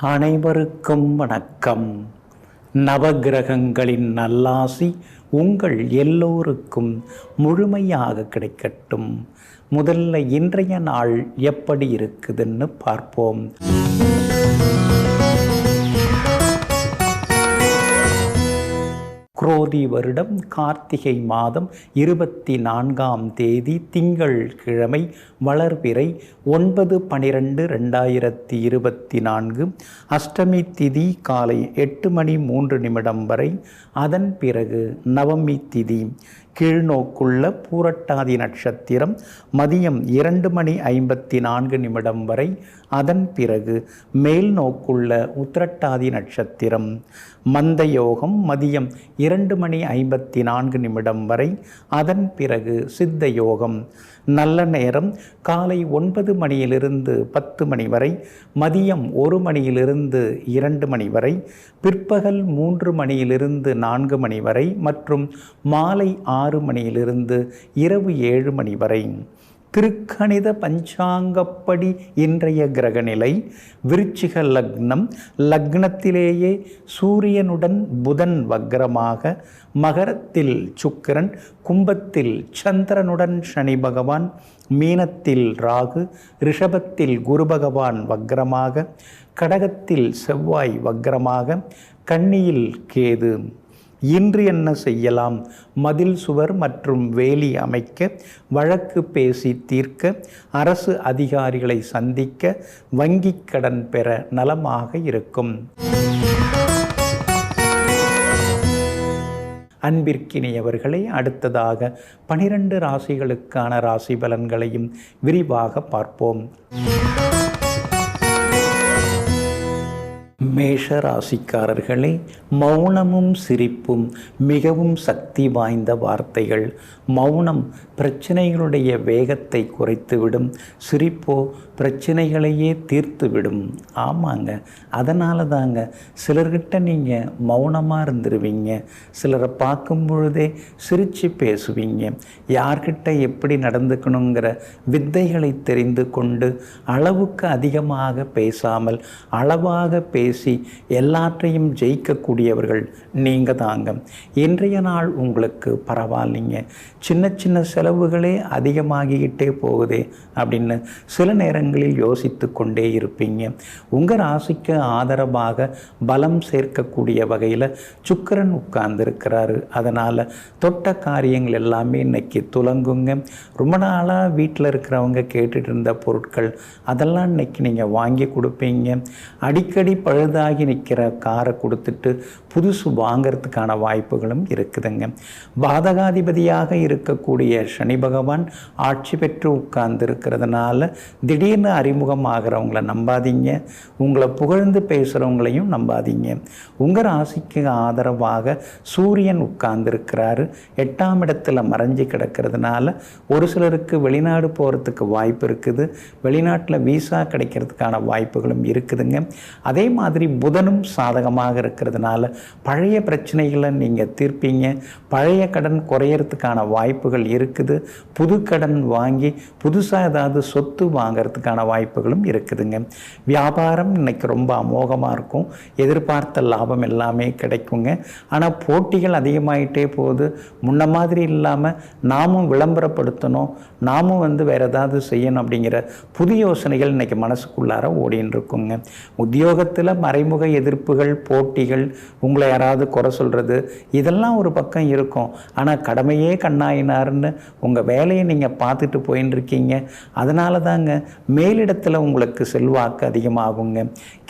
அனைவருக்கும் வணக்கம். நவகிரகங்களின் நல்லாசி உங்கள் எல்லோருக்கும் முழுமையாக கிடைக்கட்டும். முதல்ல இன்றைய நாள் எப்படி இருக்குதுன்னு பார்ப்போம். குரோதி வருடம் கார்த்திகை மாதம் 24ஆம் தேதி திங்கள் கிழமை வளர்பிறை 9/12/2024. அஷ்டமி திதி காலை 8:03 வரை. அதன் பிறகு நவமி திதி. கீழ்நோக்குள்ள பூரட்டாதி நட்சத்திரம் மதியம் 2:54 வரை. அதன் பிறகு மேல் நோக்குள்ள உத்திரட்டாதி நட்சத்திரம். மந்த யோகம் மதியம் 2:54 வரை. அதன் பிறகு சித்த யோகம். நல்ல நேரம் காலை 9 மணியிலிருந்து 10 மணி வரை, மதியம் 1 மணியிலிருந்து 2 மணி வரை, பிற்பகல் 3 மணியிலிருந்து 4 மணி வரை மற்றும் மாலை 6 மணியிலிருந்து இரவு 7 மணி வரை. திருக்கணித பஞ்சாங்கப்படி இன்றைய கிரகநிலை: விருச்சிக லக்னம். லக்னத்திலேயே சூரியனுடன் புதன் வக்ரமாக, மகரத்தில் சுக்கிரன், கும்பத்தில் சந்திரனுடன் சனி பகவான், மீனத்தில் ராகு, ரிஷபத்தில் குரு பகவான் வக்ரமாக, கடகத்தில் செவ்வாய் வக்ரமாக, கன்னியில் கேது. இன்று என்ன செய்யலாம்? மதில் சுவர் மற்றும் வேலி அமைக்க, வழக்கு பேசி தீர்க்க, அரசு அதிகாரிகளை சந்திக்க, வங்கிக் கடன் பெற நலமாக இருக்கும். அன்பிற்கினியவர்களே, அடுத்ததாக 12 ராசிகளுக்கான ராசி பலன்களையும் விரிவாக பார்ப்போம். மேஷ ராசிக்காரர்களே, மௌனமும் சிரிப்பும் மிகவும் சக்தி வாய்ந்த வார்த்தைகள். மௌனம் பிரச்சனைகளுடைய வேகத்தை குறைத்துவிடும், சிரிப்போ பிரச்சனைகளையே தீர்த்துவிடும். ஆமாங்க, அதனால தாங்க சிலர்கிட்ட நீங்கள் மௌனமாக இருந்துருவீங்க, சிலரை பார்க்கும் பொழுதே சிரித்து பேசுவீங்க. யார்கிட்ட எப்படி நடந்துக்கணுங்கிற வித்தைகளை தெரிந்து கொண்டு அளவுக்கு அதிகமாக பேசாமல் அளவாக பேசி எல்லாற்றையும் ஜெயிக்கக்கூடியவர்கள் நீங்கள் தாங்க. இன்றைய நாள் உங்களுக்கு பரவாயில்லைங்க, சின்ன சின்ன செலவுகளே அதிகமாகிக்கிட்டே போகுதே அப்படின்னு சில நேரங்களில் யோசித்து கொண்டே இருப்பீங்க. உங்கள் ராசிக்கு ஆதரவாக பலம் சேர்க்கக்கூடிய வகையில் சுக்கிரன் உட்கார்ந்துருக்கிறாரு. அதனால் தொட்ட காரியங்கள் எல்லாமே இன்னைக்கு துலங்குங்க. ரொம்ப நாளாக வீட்டில் இருக்கிறவங்க கேட்டுட்டு இருந்த பொருட்கள் அதெல்லாம் இன்னைக்கு நீங்கள் வாங்கி கொடுப்பீங்க. அடிக்கடி பழுதாகி நிற்கிற காரை கொடுத்துட்டு புதுசு வாங்கிறதுக்கான வாய்ப்புகளும் இருக்குதுங்க. பாதகாதிபதியாக இருக்கக்கூடிய சனி பகவான் ஆட்சி பெற்று உட்கார்ந்து இருக்கிறதுனால திடீர்னு அறிமுகம் ஆகிறவங்கள நம்பாதீங்க, உங்களை புகழ்ந்து பேசுகிறவங்களையும் நம்பாதீங்க. உங்கள் ராசிக்கு ஆதரவாக சூரியன் உட்கார்ந்துருக்கிறாரு. 8ஆம் இடத்துல மறைஞ்சு கிடக்கிறதுனால ஒரு சிலருக்கு வெளிநாடு போகிறதுக்கு வாய்ப்பு இருக்குது, வெளிநாட்டில் வீசா கிடைக்கிறதுக்கான வாய்ப்புகளும் இருக்குதுங்க. அதே மாதிரி புதனும் சாதகமாக இருக்கிறதுனால பழைய பிரச்சனைகளை நீங்கள் தீர்ப்பீங்க, பழைய கடன் குறையறதுக்கான வாய்ப்புகள் இருக்குது. புது கடன் வாங்கி புதுசாக ஏதாவது சொத்து வாங்கிறதுக்கான வாய்ப்புகளும் இருக்குதுங்க. வியாபாரம் இன்னைக்கு ரொம்ப அமோகமாக இருக்கும், எதிர்பார்த்த லாபம் எல்லாமே கிடைக்குங்க. ஆனால் போட்டிகள் அதிகமாகிட்டே போகுது. முன்ன மாதிரி இல்லாமல் நாமும் விளம்பரப்படுத்தணும், நாமும் வேறு ஏதாவது செய்யணும் அப்படிங்கிற புது யோசனைகள் இன்னைக்கு மனசுக்குள்ளார ஓடின்னு இருக்குங்க. உத்தியோகத்தில் மறைமுக எதிர்ப்புகள், போட்டிகள், உங்களை யாராவது குறை சொல்கிறது இதெல்லாம் ஒரு பக்கம் இருக்கும். ஆனால் கடமையே கண்ணாயினார்னு உங்கள் வேலையை நீங்கள் பார்த்துட்டு போயின்னு இருக்கீங்க. அதனால தாங்க மேலிடத்தில் உங்களுக்கு செல்வாக்கு அதிகமாகுங்க.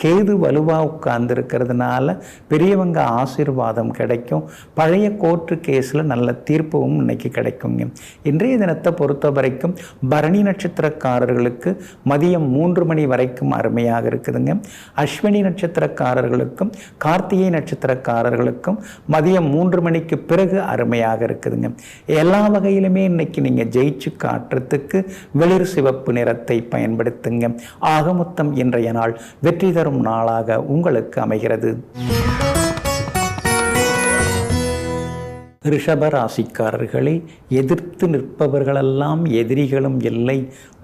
கேது வலுவாக உட்கார்ந்து இருக்கிறதுனால பெரியவங்க ஆசீர்வாதம் கிடைக்கும். பழைய கோர்ட்டு கேஸில் நல்ல தீர்ப்பும் இன்னைக்கு கிடைக்குங்க. இன்றைய தினத்தை பொறுத்த வரைக்கும் பரணி நட்சத்திரக்காரர்களுக்கு மதியம் 3 மணி வரைக்கும் அருமையாக இருக்குதுங்க. அஸ்வினி நட்சத்திரக்காரர்களுக்கும் கார்த்திகை நட்சத்திரக்காரர்களுக்கும் மதியம் 3 மணிக்கு பிறகு அருமையாக இருக்குதுங்க. எல்லா வகையிலுமே இன்னைக்கு நீங்கள் ஜெயிச்சு காட்டுறதுக்கு வெளிர் சிவப்பு நிறத்தை பயன்படுத்துங்க. ஆக மொத்தம் இன்றைய நாள் வெற்றி தரும் நாளாக உங்களுக்கு அமைகிறது. ரிஷப ராசிக்காரர்களே, எதிர்த்து நிற்பவர்களெல்லாம் எதிரிகளும் இல்லை,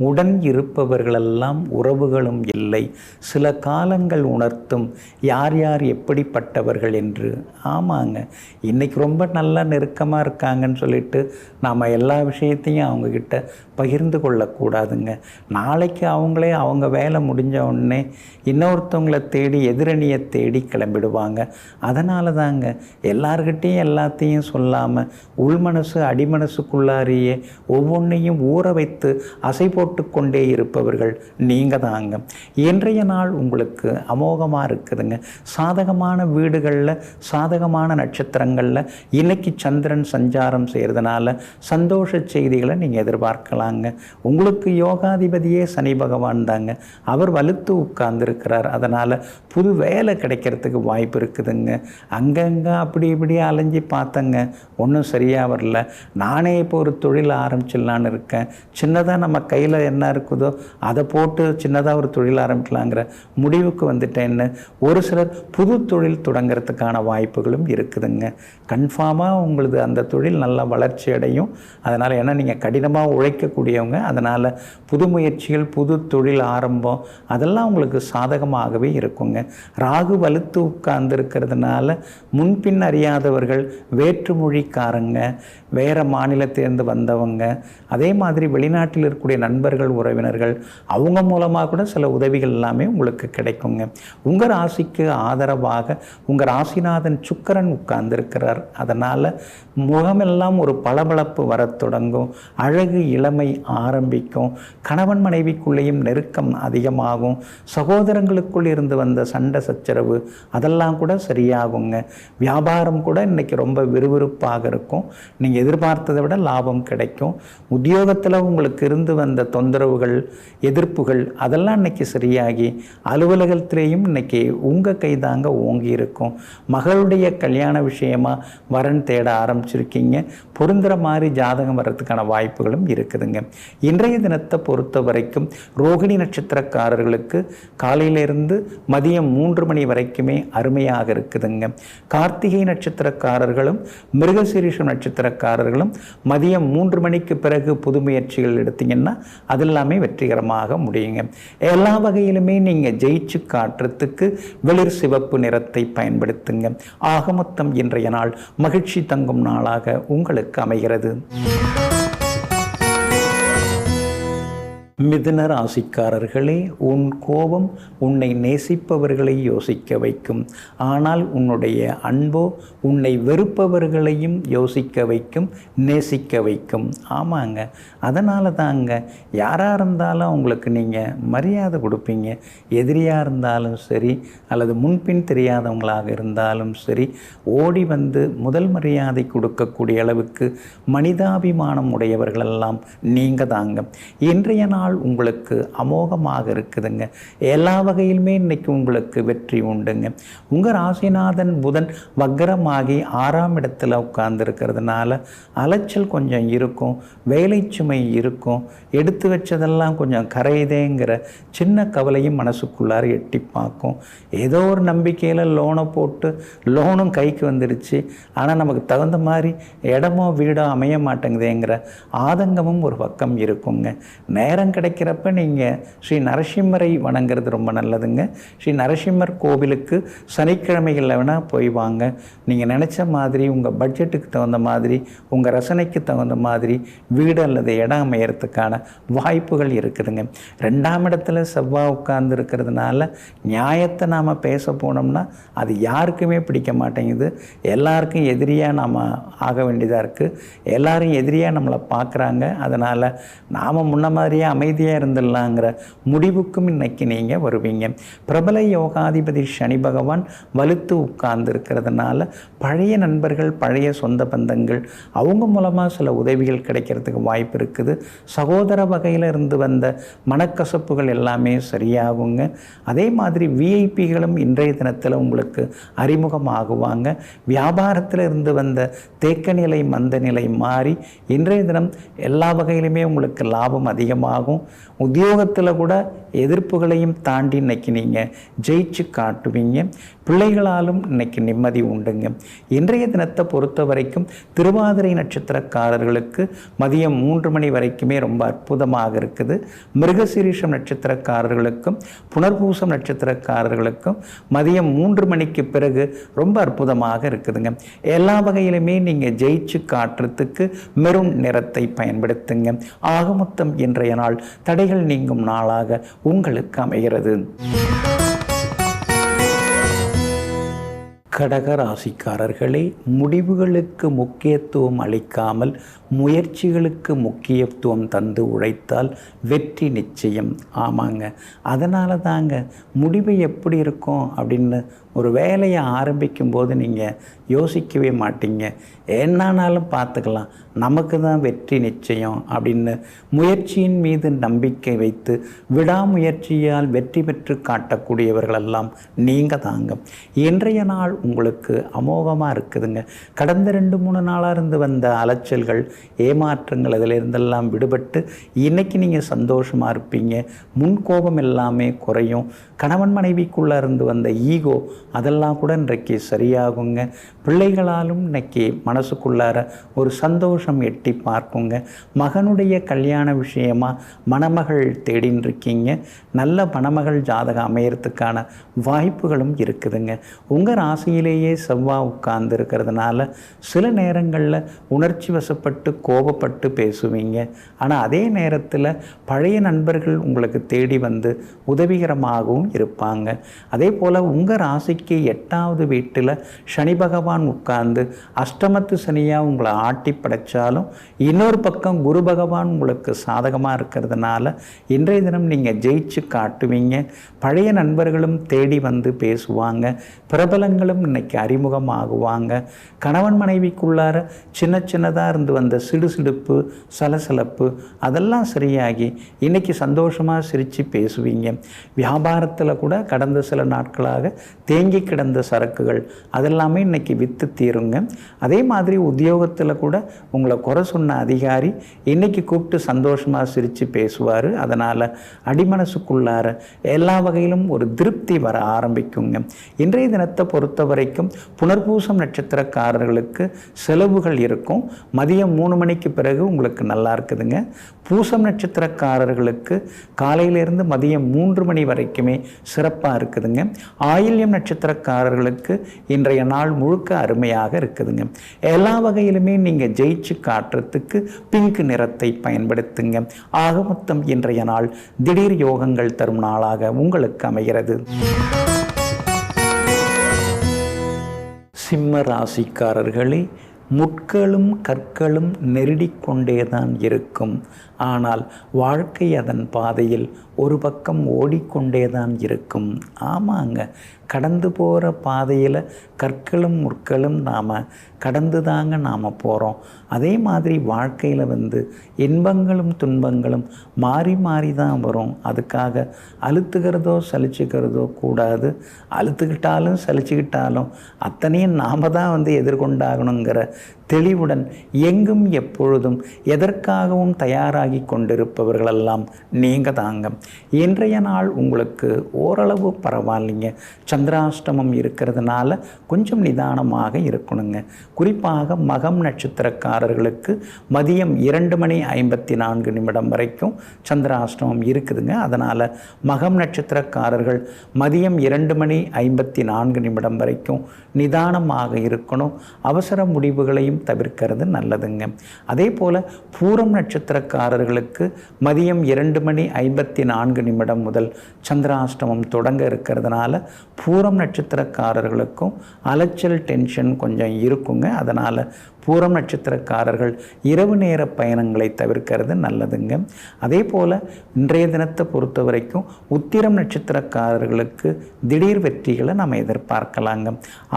உடன் இருப்பவர்களெல்லாம் உறவுகளும் இல்லை. சில காலங்கள் உணர்த்தும் யார் யார் எப்படிப்பட்டவர்கள் என்று. ஆமாங்க, இன்றைக்கி ரொம்ப நல்லா நெருக்கமாக இருக்காங்கன்னு சொல்லிட்டு நாம் எல்லா விஷயத்தையும் அவங்கக்கிட்ட பகிர்ந்து கொள்ளக்கூடாதுங்க. நாளைக்கு அவங்களே அவங்க வேலை முடிஞ்ச உடனே இன்னொருத்தவங்களை தேடி எதிரணியை தேடி கிளம்பிடுவாங்க. அதனால தாங்க எல்லார்கிட்டையும் எல்லாத்தையும் சொல்லாமல் உள்மனசு அடிமனசுக்குள்ளாரியே ஒவ்வொன்றையும் ஊற வைத்து அசை போட்டு கொண்டே இருப்பவர்கள் நீங்கள் தாங்க. இன்றைய நாள் உங்களுக்கு அமோகமாக இருக்குதுங்க. சாதகமான வீடுகளில் சாதகமான நட்சத்திரங்களில் இன்னைக்கு சந்திரன் சஞ்சாரம் செய்கிறதுனால சந்தோஷ செய்திகளை நீங்கள் எதிர்பார்க்கலாங்க. உங்களுக்கு யோகாதிபதியே சனி பகவான் தாங்க. அவர் வலுத்து உட்கார்ந்துருக்கிறார். அதனால் புது வேலை கிடைக்கிறதுக்கு வாய்ப்பு இருக்குதுங்க. அங்கங்கே அப்படி இப்படி அலைஞ்சி பார்த்தங்க, ஒன்றும் சரியாக வரல. நானே இப்போ ஒரு தொழில் ஆரம்பிச்சிடலான்னு இருக்கேன். சின்னதாக நம்ம கையில் என்ன இருக்குதோ அதை போட்டு சின்னதாக ஒரு தொழில் ஆரம்பிக்கலாங்கிற முடிவுக்கு வந்துட்டேன்னு ஒரு சிலர் புது தொழில் தொடங்கிறதுக்கான வாய்ப்புகளும் இருக்குதுங்க. கன்ஃபார்மாக உங்களது அந்த தொழில் நல்லா வளர்ச்சி அடையும். அதனால் ஏன்னா நீங்கள் கடினமாக உழைக்கக்கூடியவங்க, அதனால் புது முயற்சிகள் புது தொழில் ஆரம்பம் அதெல்லாம் உங்களுக்கு சாதகமாகவே இருக்குங்க. ராகு வலுத்து உட்கார்ந்து இருக்கிறதுனால முன்பின் அறியாதவர்கள், வேற்றுமொழிக்காரங்க, வேறு மாநிலத்திலிருந்து வந்தவங்க, அதே மாதிரி வெளிநாட்டில் இருக்கக்கூடிய நண்பர்கள் உறவினர்கள் அவங்க மூலமாக கூட சில உதவிகள் எல்லாமே உங்களுக்கு கிடைக்குங்க. உங்கள் ராசிக்கு ஆதரவாக உங்கள் ராசிநாதன் சுக்கிரன் உட்கார்ந்துருக்கிறார். அதனால் முகமெல்லாம் ஒரு பளபளப்பு வரத் தொடங்கும், அழகு இளமை ஆரம்பிக்கும், கணவன் மனைவிக்குள்ளேயும் நெருக்கம் அதிகமாகும், சகோதரங்களுக்குள் இருந்து வந்த சண்டை சச்சரவு அதெல்லாம் கூட சரியாகுங்க. வியாபாரம் கூட இன்றைக்கி ரொம்ப விறுவிறுப்பாக இருக்கும். நீங்கள் எதிர்பார்த்ததை விட லாபம் கிடைக்கும். உத்தியோகத்தில் உங்களுக்கு இருந்து வந்த தொந்தரவுகள் எதிர்ப்புகள் அதெல்லாம் இன்றைக்கி சரியாகி அலுவலகத்திலேயும் இன்றைக்கி உங்கள் கைதாங்க ஓங்கி இருக்கும். மகளுடைய கல்யாண விஷயமாக வரன் தேட ஆரம்பிச்சிருக்கீங்க. பொருந்துகிற மாதிரி ஜாதகம் வர்றதுக்கான வாய்ப்புகளும் இருக்குதுங்க. இன்றைய தினத்தை பொறுத்த வரைக்கும் ரோகிணி நட்சத்திரக்காரர்களுக்கு காலையிலிருந்து மதியம் 3 மணி வரைக்குமே அருமையாக இருக்குதுங்க. கார்த்திகை நட்சத்திரக்காரர்களும் மிருகசீரிஷம் நட்சத்திரக்காரர்களும் மதியம் 3 மணிக்கு பிறகு புது முயற்சிகள் எடுத்தீங்கன்னா அது எல்லாமே வெற்றிகரமாக முடியுங்க. எல்லா வகையிலுமே நீங்கள் ஜெயிச்சு காட்டுறதுக்கு வெளிர் சிவப்பு நிறத்தை பயன்படுத்துங்க. ஆக மொத்தம் இன்றைய நாள் மகிழ்ச்சி தங்கும் நாளாக உங்களுக்கு அமைகிறது. மிதுன ராசிக்காரர்களே, உன் கோபம் உன்னை நேசிப்பவர்களை யோசிக்க வைக்கும். ஆனால் உன்னுடைய அன்போ உன்னை வெறுப்பவர்களையும் யோசிக்க வைக்கும், நேசிக்க வைக்கும். ஆமாங்க, அதனால தாங்க யாராக இருந்தாலும் உங்களுக்கு நீங்கள் மரியாதை கொடுப்பீங்க. எதிரியாக இருந்தாலும் சரி அல்லது முன்பின் தெரியாதவங்களாக இருந்தாலும் சரி ஓடி வந்து முதல் மரியாதை கொடுக்கக்கூடிய அளவுக்கு மனிதாபிமானம் உடையவர்களெல்லாம் நீங்கள் தாங்க. இன்றைய நாள் உங்களுக்கு அமோகமாக இருக்குதுங்க. எல்லா வகையிலுமே இன்னைக்கு உங்களுக்கு வெற்றி உண்டுங்க. உங்கள் ராசிநாதன் புதன் வக்கரமாகி 6ஆம் இடத்துல உட்கார்ந்து இருக்கிறதுனால அலைச்சல் கொஞ்சம் இருக்கும், வேலை சுமை இருக்கும், எடுத்து வச்சதெல்லாம் கொஞ்சம் கரையுதேங்கிற சின்ன கவலையும் மனசுக்குள்ளார எட்டி பார்க்கும். ஏதோ ஒரு நம்பிக்கையில் லோனை போட்டு லோனும் கைக்கு வந்துடுச்சு, ஆனால் நமக்கு தகுந்த மாதிரி இடமோ வீடோ அமைய மாட்டேங்குதேங்கிற ஆதங்கமும் ஒரு பக்கம் இருக்குங்க. நேரம் கிடைக்கிறப்ப நீங்கள் ஸ்ரீ நரசிம்மரை வணங்குறது ரொம்ப நல்லதுங்க. ஸ்ரீ நரசிம்மர் கோவிலுக்கு சனிக்கிழமைகளில் வேணால் போய் வாங்க. நீங்கள் நினச்ச மாதிரி உங்கள் பட்ஜெட்டுக்கு தகுந்த மாதிரி உங்கள் ரசனைக்கு தகுந்த மாதிரி வீடு அல்லது இடம் அமையறதுக்கான வாய்ப்புகள் இருக்குதுங்க. 2ஆம் இடத்துல செவ்வாய் உட்கார்ந்து இருக்கிறதுனால நியாயத்தை நாம் பேச போனோம்னா அது யாருக்குமே பிடிக்க மாட்டேங்குது. எல்லாருக்கும் எதிரியாக நாம் ஆக வேண்டியதாக இருக்குது. எல்லாரும் எதிரியாக நம்மளை பார்க்குறாங்க. அதனால் நாம் முன்ன மாதிரியே அமைதியாக இருந்துடலாங்கிற முடிவுக்கும் இன்னைக்கு நீங்கள் வருவீங்க. பிரபல யோகாதிபதி சனி பகவான் வலுத்து உட்கார்ந்து இருக்கிறதுனால பழைய நண்பர்கள், பழைய சொந்த பந்தங்கள் அவங்க மூலமாக சில உதவிகள் கிடைக்கிறதுக்கு வாய்ப்பு இருக்குது. சகோதர வகையில் இருந்து வந்த மனக்கசப்புகள் எல்லாமே சரியாகுங்க. அதே மாதிரி விஐபிகளும் இன்றைய தினத்தில் உங்களுக்கு அறிமுகமாகுவாங்க. வியாபாரத்தில் இருந்து வந்த தேக்க நிலை மந்த நிலை மாறி இன்றைய தினம் எல்லா வகையிலுமே உங்களுக்கு லாபம் அதிகமாகும். உண்டாகும். உத்தியோகத்தில் கூட எதிர்ப்புகளையும் தாண்டி இன்னைக்கு நீங்கள் ஜெயிச்சு காட்டுவீங்க. பிள்ளைகளாலும் இன்னைக்கு நிம்மதி உண்டுங்க. இன்றைய தினத்தை பொறுத்த வரைக்கும் திருவாதிரை நட்சத்திரக்காரர்களுக்கு மதியம் 3 மணி வரைக்குமே ரொம்ப அற்புதமாக இருக்குது. மிருகசீரிஷம் நட்சத்திரக்காரர்களுக்கும் புனர்பூசம் நட்சத்திரக்காரர்களுக்கும் மதியம் 3 மணிக்கு பிறகு ரொம்ப அற்புதமாக இருக்குதுங்க. எல்லா வகையிலுமே நீங்கள் ஜெயிச்சு காட்டுறதுக்கு மெரூன் நிறத்தை பயன்படுத்துங்க. ஆகமொத்தம் இன்றைய நாள் தடைகள் நீங்கும் நாளாக உங்களுக்கு அமைகிறது. கடக ராசிக்காரர்களே, முடிவுகளுக்கு முக்கியத்துவம் அளிக்காமல் முயற்சிகளுக்கு முக்கியத்துவம் தந்து உழைத்தால் வெற்றி நிச்சயம். ஆமாங்க, அதனால தாங்க முடிவு எப்படி இருக்கும் அப்படின்னு ஒரு வேலையை ஆரம்பிக்கும் போது நீங்கள் யோசிக்கவே மாட்டீங்க. என்னானாலும் பார்த்துக்கலாம், நமக்கு தான் வெற்றி நிச்சயம் அப்படின்னு முயற்சியின் மீது நம்பிக்கை வைத்து விடாமுயற்சியால் வெற்றி பெற்று காட்டக்கூடியவர்களெல்லாம் நீங்கள் தாங்க. இன்றைய நாள் உங்களுக்கு அமோகமாக இருக்குதுங்க. கடந்த 2-3 நாளாக இருந்து வந்த அலைச்சல்கள், ஏமாற்றங்கள் அதிலிருந்தெல்லாம் விடுபட்டு இன்றைக்கி நீங்கள் சந்தோஷமாக இருப்பீங்க. முன்கோபம் எல்லாமே குறையும். கணவன் மனைவிக்குள்ளே இருந்து வந்த ஈகோ அதெல்லாம் கூட இன்றைக்கு சரியாகுங்க. பிள்ளைகளாலும் இன்னைக்கு மனசுக்குள்ளார ஒரு சந்தோஷம் எட்டி பார்க்குங்க. மகனுடைய கல்யாண விஷயமாக மணமகள் தேடின்னு இருக்கீங்க. நல்ல மணமகள் ஜாதகம் அமையறதுக்கான வாய்ப்புகளும் இருக்குதுங்க. உங்கள் ராசியிலேயே செவ்வாய் உட்கார்ந்து இருக்கிறதுனால சில நேரங்களில் உணர்ச்சி வசப்பட்டு கோபப்பட்டு பேசுவீங்க. ஆனால் அதே நேரத்தில் பழைய நண்பர்கள் உங்களுக்கு தேடி வந்து உதவிகரமாகவும் இருப்பாங்க. அதே போல் உங்கள் ராசிக்கு 8வது வீட்டில் சனி பகவான் உட்கார்ந்து அஷ்டமத்து சனியாக உங்களை ஆட்டி படைச்சாலும் இன்னொரு பக்கம் குரு பகவான் உங்களுக்கு சாதகமாக இருக்கிறதுனால இன்றைய தினம் நீங்கள் ஜெயிச்சு காட்டுவீங்க. பழைய நண்பர்களும் தேடி வந்து பேசுவாங்க. பிரபலங்களும் இன்னைக்கு அறிமுகமாகுவாங்க. கணவன் மனைவிக்குள்ளார சின்னதாக இருந்து வந்த சிடுசிடுப்பு, சலசலப்பு அதெல்லாம் சரியாகி இன்னைக்கு சந்தோஷமாக சிரித்து பேசுவீங்க. வியாபாரத்தில் கூட கடந்த சில நாட்களாக தேங்கி கிடந்த சரக்குகள் அதெல்லாமே இன்னைக்கு விற்று தீருங்க. அதே மாதிரி உத்தியோகத்தில் கூட உங்களை குறை சொன்ன அதிகாரி இன்னைக்கு கூப்பிட்டு சந்தோஷமாக சிரித்து பேசுவார். அதனால் அடிமனசுக்குள்ளார எல்லா வகையிலும் ஒரு திருப்தி வர ஆரம்பிக்குங்க. இன்றைய தினத்தை பொறுத்த வரைக்கும் புனர்பூசம் நட்சத்திரக்காரர்களுக்கு செலவுகள் இருக்கும். மதியம் 3 மணிக்கு பிறகு உங்களுக்கு நல்லா இருக்குதுங்க. பூசம் நட்சத்திரக்காரர்களுக்கு காலையிலிருந்து மதியம் 3 மணி வரைக்குமே சிறப்பாக இருக்குதுங்க. ஆயில்யம் நட்சத்திரக்காரர்களுக்கு இன்றைய நாள் முழுக்க அருமையாக இருக்குதுங்க. எல்லா வகையிலுமே நீங்கள் ஜெயிச்சு காட்டுறதுக்கு பிங்க் நிறத்தை பயன்படுத்துங்க. ஆக மொத்தம் இன்றைய நாள் திடீர் யோகங்கள் தரும் நாளாக உங்களுக்கு அமைகிறது. சிம்ம ராசிக்காரர்களே, முட்களும் கற்களும் நெருடிக்கொண்டேதான் இருக்கும். ஆனால் வாழ்க்கை அதன் பாதையில் ஒரு பக்கம் ஓடிக்கொண்டேதான் இருக்கும். ஆமாங்க, கடந்து போகிற பாதையில் கற்களும் முற்களும் நாம் கடந்து தாங்க நாம் போகிறோம். அதே மாதிரி வாழ்க்கையில் இன்பங்களும் துன்பங்களும் மாறி மாறி தான் வரும். அதுக்காக அழுத்துக்கிறதோ சலிச்சுக்கிறதோ கூடாது. அழுத்துக்கிட்டாலும் சலிச்சுக்கிட்டாலும் அத்தனையும் நாம் தான் எதிர்கொண்டாகணுங்கிற தெளிவுடன் எங்கும் எப்பொழுதும் எதற்காகவும் தயாராகி கொண்டிருப்பவர்களெல்லாம் நீங்கள் தாங்க. இன்றைய நாள் உங்களுக்கு ஓரளவு பரவாயில்லைங்க. சந்திராஷ்டமம் இருக்கிறதுனால கொஞ்சம் நிதானமாக இருக்கணுங்க. குறிப்பாக மகம் நட்சத்திரக்காரர்களுக்கு மதியம் 2:54 வரைக்கும் சந்திராஷ்டமம் இருக்குதுங்க. அதனால் மகம் நட்சத்திரக்காரர்கள் மதியம் 2:54 வரைக்கும் நிதானமாக இருக்கணும். அவசர முடிவுகளையும் தவிர்க்கிறது நல்லதுங்க. அதே போல் பூரம் நட்சத்திரக்காரர்களுக்கு மதியம் 2:54 முதல் சந்திராஷ்டமம் தொடங்க இருக்கிறதுனால பூரம் நட்சத்திரக்காரர்களுக்கும் அலைச்சல் டென்ஷன் கொஞ்சம் இருக்குங்க. அதனால் பூரம் நட்சத்திரக்காரர்கள் இரவு நேர பயணங்களை தவிர்க்கிறது நல்லதுங்க. அதே போல் இன்றைய தினத்தை பொறுத்த வரைக்கும் உத்திரம் நட்சத்திரக்காரர்களுக்கு திடீர் வெற்றிகளை நம்ம எதிர்பார்க்கலாங்க.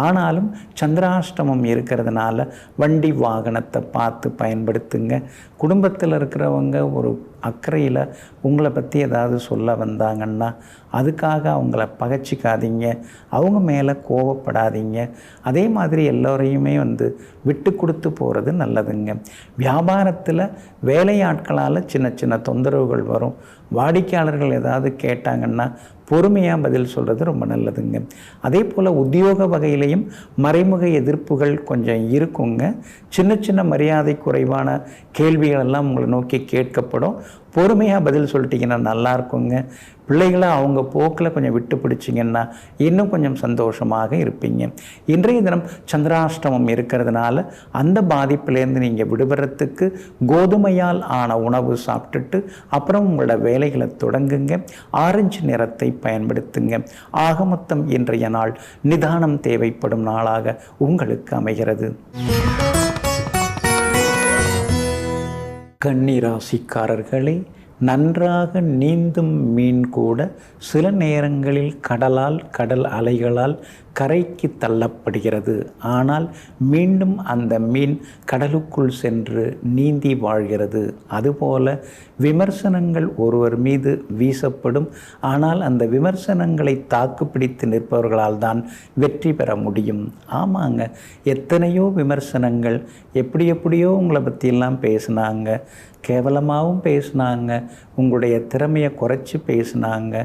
ஆனாலும் சந்திராஷ்டமம் இருக்கிறதுனால வண்டி வாகனத்தை பார்த்து பயன்படுத்துங்க. குடும்பத்தில் இருக்கிறவங்க ஒரு அக்கறையில் உங்களை பற்றி ஏதாவது சொல்ல வந்தாங்கன்னா அதுக்காக அவங்கள பகைச்சிக்காதீங்க, அவங்க மேலே கோபப்படாதீங்க. அதே மாதிரி எல்லோரையுமே விட்டு கொடுத்து போகிறது நல்லதுங்க. வியாபாரத்தில் வேலையாட்களால் சின்ன சின்ன தொந்தரவுகள் வரும். வாடிக்கையாளர்கள் ஏதாவது கேட்டாங்கன்னா பொறுமையாக பதில் சொல்கிறது ரொம்ப நல்லதுங்க. அதே போல் உத்தியோக வகையிலையும் மறைமுக எதிர்ப்புகள் கொஞ்சம் இருக்குங்க. சின்ன சின்ன மரியாதை குறைவான கேள்விகளெல்லாம் உங்களை நோக்கி கேட்கப்படும். பொறுமையாக பதில் சொல்லிட்டிங்கன்னா நல்லா இருக்குங்க. பிள்ளைகளை அவங்க போக்கில் கொஞ்சம் விட்டு பிடிச்சிங்கன்னா இன்னும் கொஞ்சம் சந்தோஷமாக இருப்பீங்க. இன்றைய தினம் சந்திராஷ்டமம் இருக்கிறதுனால அந்த பாதிப்பிலேருந்து நீங்கள் விடுபடுறதுக்கு கோதுமையால் ஆன உணவு சாப்பிட்டுட்டு அப்புறம் உங்களோட வேலைகளை தொடங்குங்க. ஆரஞ்சு நிறத்தை பயன்படுத்துங்க. ஆக மொத்தம் இன்றைய நாள் நிதானம் தேவைப்படும் நாளாக உங்களுக்கு அமைகிறது. கன்னி ராசிக்காரர்களே, நன்றாக நீந்தும் மீன் கூட சில நேரங்களில் கடல் அலைகளால் கரைக்கு தள்ளப்படுகிறது. ஆனால் மீண்டும் அந்த மீன் கடலுக்குள் சென்று நீந்தி வாழ்கிறது. அதுபோல விமர்சனங்கள் ஒருவர் மீது வீசப்படும். ஆனால் அந்த விமர்சனங்களை தாக்குப்பிடித்து நிற்பவர்களால் தான் வெற்றி பெற முடியும். ஆமாங்க, எத்தனையோ விமர்சனங்கள் எப்படியோ உங்களை பற்றியெல்லாம் பேசினாங்க, கேவலமாகவும் பேசினாங்க, உங்களுடைய திறமையை குறைச்சி பேசினாங்க,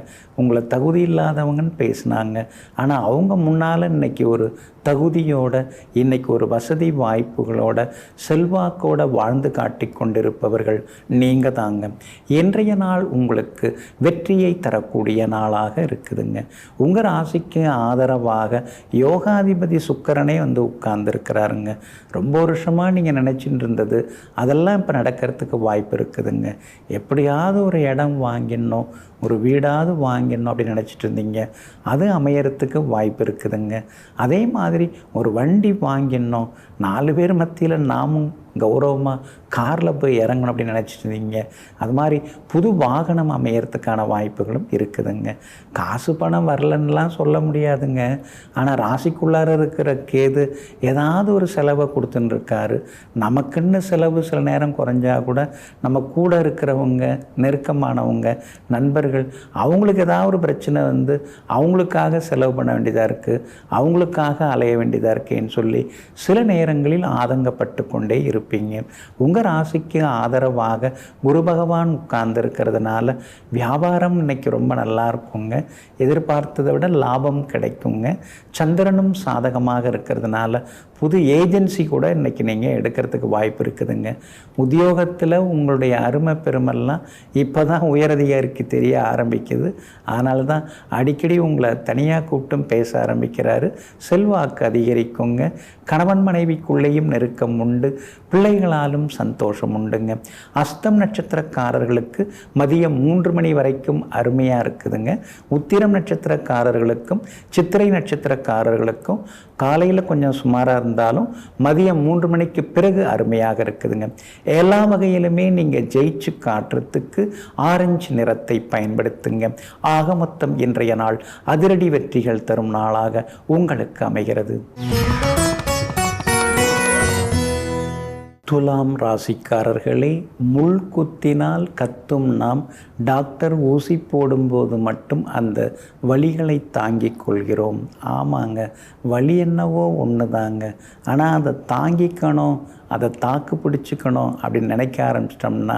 உங்களை தகுதி இல்லாதவங்கன்னு பேசினாங்க. ஆனால் அவங்க முன்னால் இன்றைக்கி ஒரு தகுதியோட, இன்றைக்கி ஒரு வசதி வாய்ப்புகளோட, செல்வாக்கோட வாழ்ந்து காட்டி கொண்டிருப்பவர்கள் நீங்கள் தாங்க. இன்றைய நாள் உங்களுக்கு வெற்றியை தரக்கூடிய நாளாக இருக்குதுங்க. உங்கள் ராசிக்கு ஆதரவாக யோகாதிபதி சுக்கிரனே உட்கார்ந்துருக்கிறாருங்க. ரொம்ப வருஷமாக நீங்கள் நினச்சிட்டு இருந்தது அதெல்லாம் இப்போ நடக்கிறதுக்கு வாய்ப்பு இருக்குதுங்க. எப்படியாவது ஒரு இடம் வாங்கிடணும், ஒரு வீடாவது வாங்கிடணும் அப்படின்னு நினச்சிட்டு இருந்தீங்க, அது அமையறதுக்கு வாய்ப்பு இருக்குதுங்க. அதே மாதிரி ஒரு வண்டி வாங்கிடணும், 4 பேர் மத்தியில் நாமும் கௌரவமாக காரில் போய் இறங்கணும் அப்படின்னு நினச்சிட்டு இருந்தீங்க, அது மாதிரி புது வாகனம் அமையறதுக்கான வாய்ப்புகளும் இருக்குதுங்க. காசு பணம் வரலன்னுலாம் சொல்ல முடியாதுங்க. ஆனால் ராசிக்குள்ளார இருக்கிற கேது ஏதாவது ஒரு செலவை கொடுத்துன்னு இருக்காரு. நமக்குன்னு செலவு சில நேரம் குறைஞ்சா கூட நம்ம கூட இருக்கிறவங்க, நெருக்கமானவங்க, நண்பர்கள், அவங்களுக்கு ஏதாவது ஒரு பிரச்சனை அவங்களுக்காக செலவு பண்ண வேண்டியதாக இருக்குது, அவங்களுக்காக அலைய வேண்டியதாக இருக்கேன்னு சொல்லி சில நேரங்களில் ஆதங்கப்பட்டு கொண்டே இருப்பீங்க. உங்கள் ராசிக்கு ஆதரவாக குரு பகவான் உட்கார்ந்துருக்கிறதுனால வியாபாரம் இன்னைக்கு ரொம்ப நல்லா இருக்குங்க. எதிர்பார்த்ததை விட லாபம் கிடைக்குங்க. சந்திரனும் சாதகமாக இருக்கிறதுனால புது ஏஜென்சி கூட இன்றைக்கி நீங்கள் எடுக்கிறதுக்கு வாய்ப்பு இருக்குதுங்க. உத்தியோகத்தில் உங்களுடைய அருமை பெருமெல்லாம் இப்போ தான் உயரதிகாரிக்கு தெரிய ஆரம்பிக்குது. அதனால தான் அடிக்கடி உங்களை தனியாக கூப்பிட்டும் பேச ஆரம்பிக்கிறாரு. செல்வாக்கு அதிகரிக்குங்க. கணவன் மனைவிக்குள்ளேயும் நெருக்கம் உண்டு. பிள்ளைகளாலும் சந்தோஷம் உண்டுங்க. அஸ்தம் நட்சத்திரக்காரர்களுக்கு மதியம் 3 மணி வரைக்கும் அருமையாக இருக்குதுங்க. உத்திரம் நட்சத்திரக்காரர்களுக்கும் சித்திரை நட்சத்திரக்காரர்களுக்கும் காலையில் கொஞ்சம் சுமாராக இருந்தாலும் மதியம் 3 மணிக்கு பிறகு அருமையாக இருக்குதுங்க. எல்லா வகையிலுமே நீங்கள் ஜெயிச்சு காட்டுறதுக்கு ஆரஞ்சு நிறத்தை பயன்படுத்துங்க. ஆக மொத்தம் இன்றைய நாள் அதிரடி வெற்றிகள் தரும் நாளாக உங்களுக்கு அமைகிறது. துலாம் ராசிக்காரர்களே, முள் குத்தினால் கத்தும் நாம் டாக்டர் ஊசி போடும்போது மட்டும் அந்த வலிகளை தாங்கிக் கொள்கிறோம். ஆமாங்க, வலி என்னவோ ஒன்று தாங்க. ஆனால் அதை தாங்கிக்கணும், அதை தாக்கு பிடிச்சிக்கணும் அப்படின்னு நினைக்க ஆரம்பிச்சிட்டோம்னா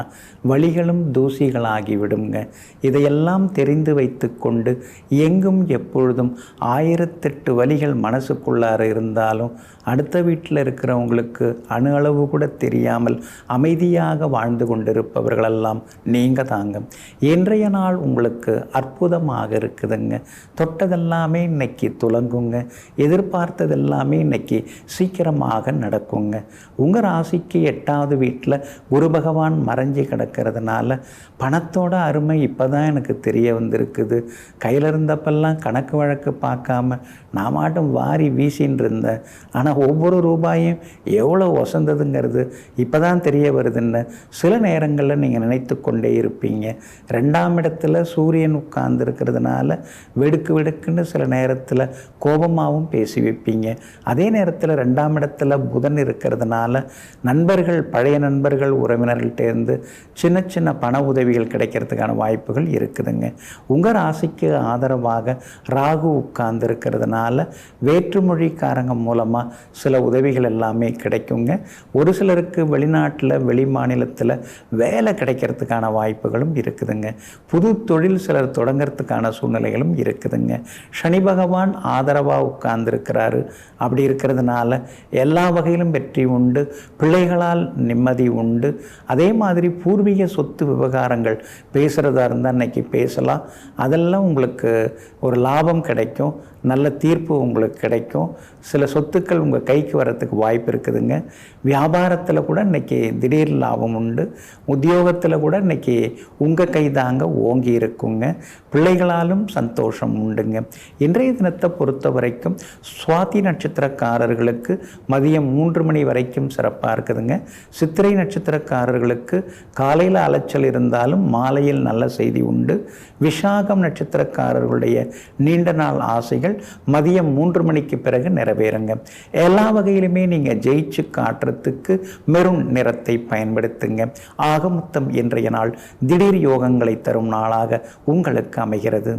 வலிகளும் தூசிகளாகி விடுங்க. இதையெல்லாம் தெரிந்து வைத்து கொண்டு எங்கும் எப்பொழுதும் 1008 வலிகள் மனசுக்குள்ளார இருந்தாலும் அடுத்த வீட்டில் இருக்கிறவங்களுக்கு அணு அளவு கூட தெரியாமல் அமைதியாக வாழ்ந்து கொண்டிருப்பவர்களெல்லாம் நீங்கள் தாங்க. இன்றைய நாள் உங்களுக்கு அற்புதமாக இருக்குதுங்க. தொட்டதெல்லாமே இன்னைக்கு துலங்குங்க. எதிர்பார்த்ததெல்லாமே இன்னைக்கு சீக்கிரமாக நடக்குங்க. உங்கள் ராசிக்கு 8வது வீட்டில் குரு பகவான் மறைஞ்சி கிடக்கிறதுனால பணத்தோட அருமை இப்போ தான் எனக்கு தெரிய வந்திருக்குது. கையில் இருந்தப்பெல்லாம் கணக்கு வழக்கு பார்க்காம நான் மாட்டும் வாரி வீசின்னு இருந்தேன். ஆனால் ஒவ்வொரு ரூபாயும் எவ்வளோ வசந்ததுங்கிறது இப்போ தான் தெரிய வருதுன்னு சில நேரங்களில் நீங்கள் நினைத்து கொண்டே இருப்பீங்க. 2ஆம் இடத்துல சூரியன் உட்கார்ந்துருக்கிறதுனால வெடுக்குன்னு சில நேரத்தில் கோபமாகவும் பேசி வைப்பீங்க. அதே நேரத்தில் 2ஆம் இடத்துல புதன் இருக்கிறதுனால நண்பர்கள், பழைய நண்பர்கள், உறவினர்கள்ட்டேருந்து சின்ன சின்ன பண உதவிகள் கிடைக்கிறதுக்கான வாய்ப்புகள் இருக்குதுங்க. உங்கள் ராசிக்கு ஆதரவாக ராகு உட்கார்ந்து இருக்கிறதுனால வேற்றுமொழிக்காரங்க மூலமாக சில உதவிகள் எல்லாமே கிடைக்குங்க. ஒரு சிலருக்கு வெளிநாட்டில், வெளி மாநிலத்தில் வேலை கிடைக்கிறதுக்கான வாய்ப்புகளும் இருக்குதுங்க. புது தொழில் சிலர் தொடங்கிறதுக்கான சூழ்நிலைகளும் இருக்குதுங்க. சனி பகவான் ஆதரவாக உட்கார்ந்துருக்கிறாரு. அப்படி இருக்கிறதுனால எல்லா வகையிலும் வெற்றி உண்டு, பிள்ளைகளால் நிம்மதி உண்டு. அதே மாதிரி பூர்வீக சொத்து விவகாரங்கள் பேசுகிறதா இருந்தால் இன்றைக்கி பேசலாம். அதெல்லாம் உங்களுக்கு ஒரு லாபம் கிடைக்கும், நல்ல தீர்ப்பு உங்களுக்கு கிடைக்கும். சில சொத்துக்கள் உங்கள் கைக்கு வரத்துக்கு வாய்ப்பு இருக்குதுங்க. வியாபாரத்தில் கூட இன்றைக்கி திடீர் லாபம் உண்டு. உத்தியோகத்தில் கூட இன்றைக்கி உங்கள் கை தாங்க ஓங்கி இருக்குங்க. பிள்ளைகளாலும் சந்தோஷம் உண்டுங்க. இன்றைய தினத்தை பொறுத்த வரைக்கும் சுவாதி நட்சத்திரக்காரர்களுக்கு மதியம் 3 மணி வரைக்கும் சிறப்பாக இருக்குதுங்க. சித்திரை நட்சத்திரக்காரர்களுக்கு காலையில் அலைச்சல் இருந்தாலும் மாலையில் நல்ல செய்தி உண்டு. விஷாகம் நட்சத்திரக்காரர்களுடைய நீண்ட நாள் ஆசைகள் மதியம் 3 மணிக்கு பிறகு நிறைவேறுங்க. எல்லா வகையிலுமே நீங்கள் ஜெயிச்சு காட்டுறதுக்கு மெரூன் நிறத்தை பயன்படுத்துங்க. ஆக மொத்தம் இன்றைய நாள் திடீர் யோகங்களை தரும் நாளாக உங்களுக்கு அமைகிறது.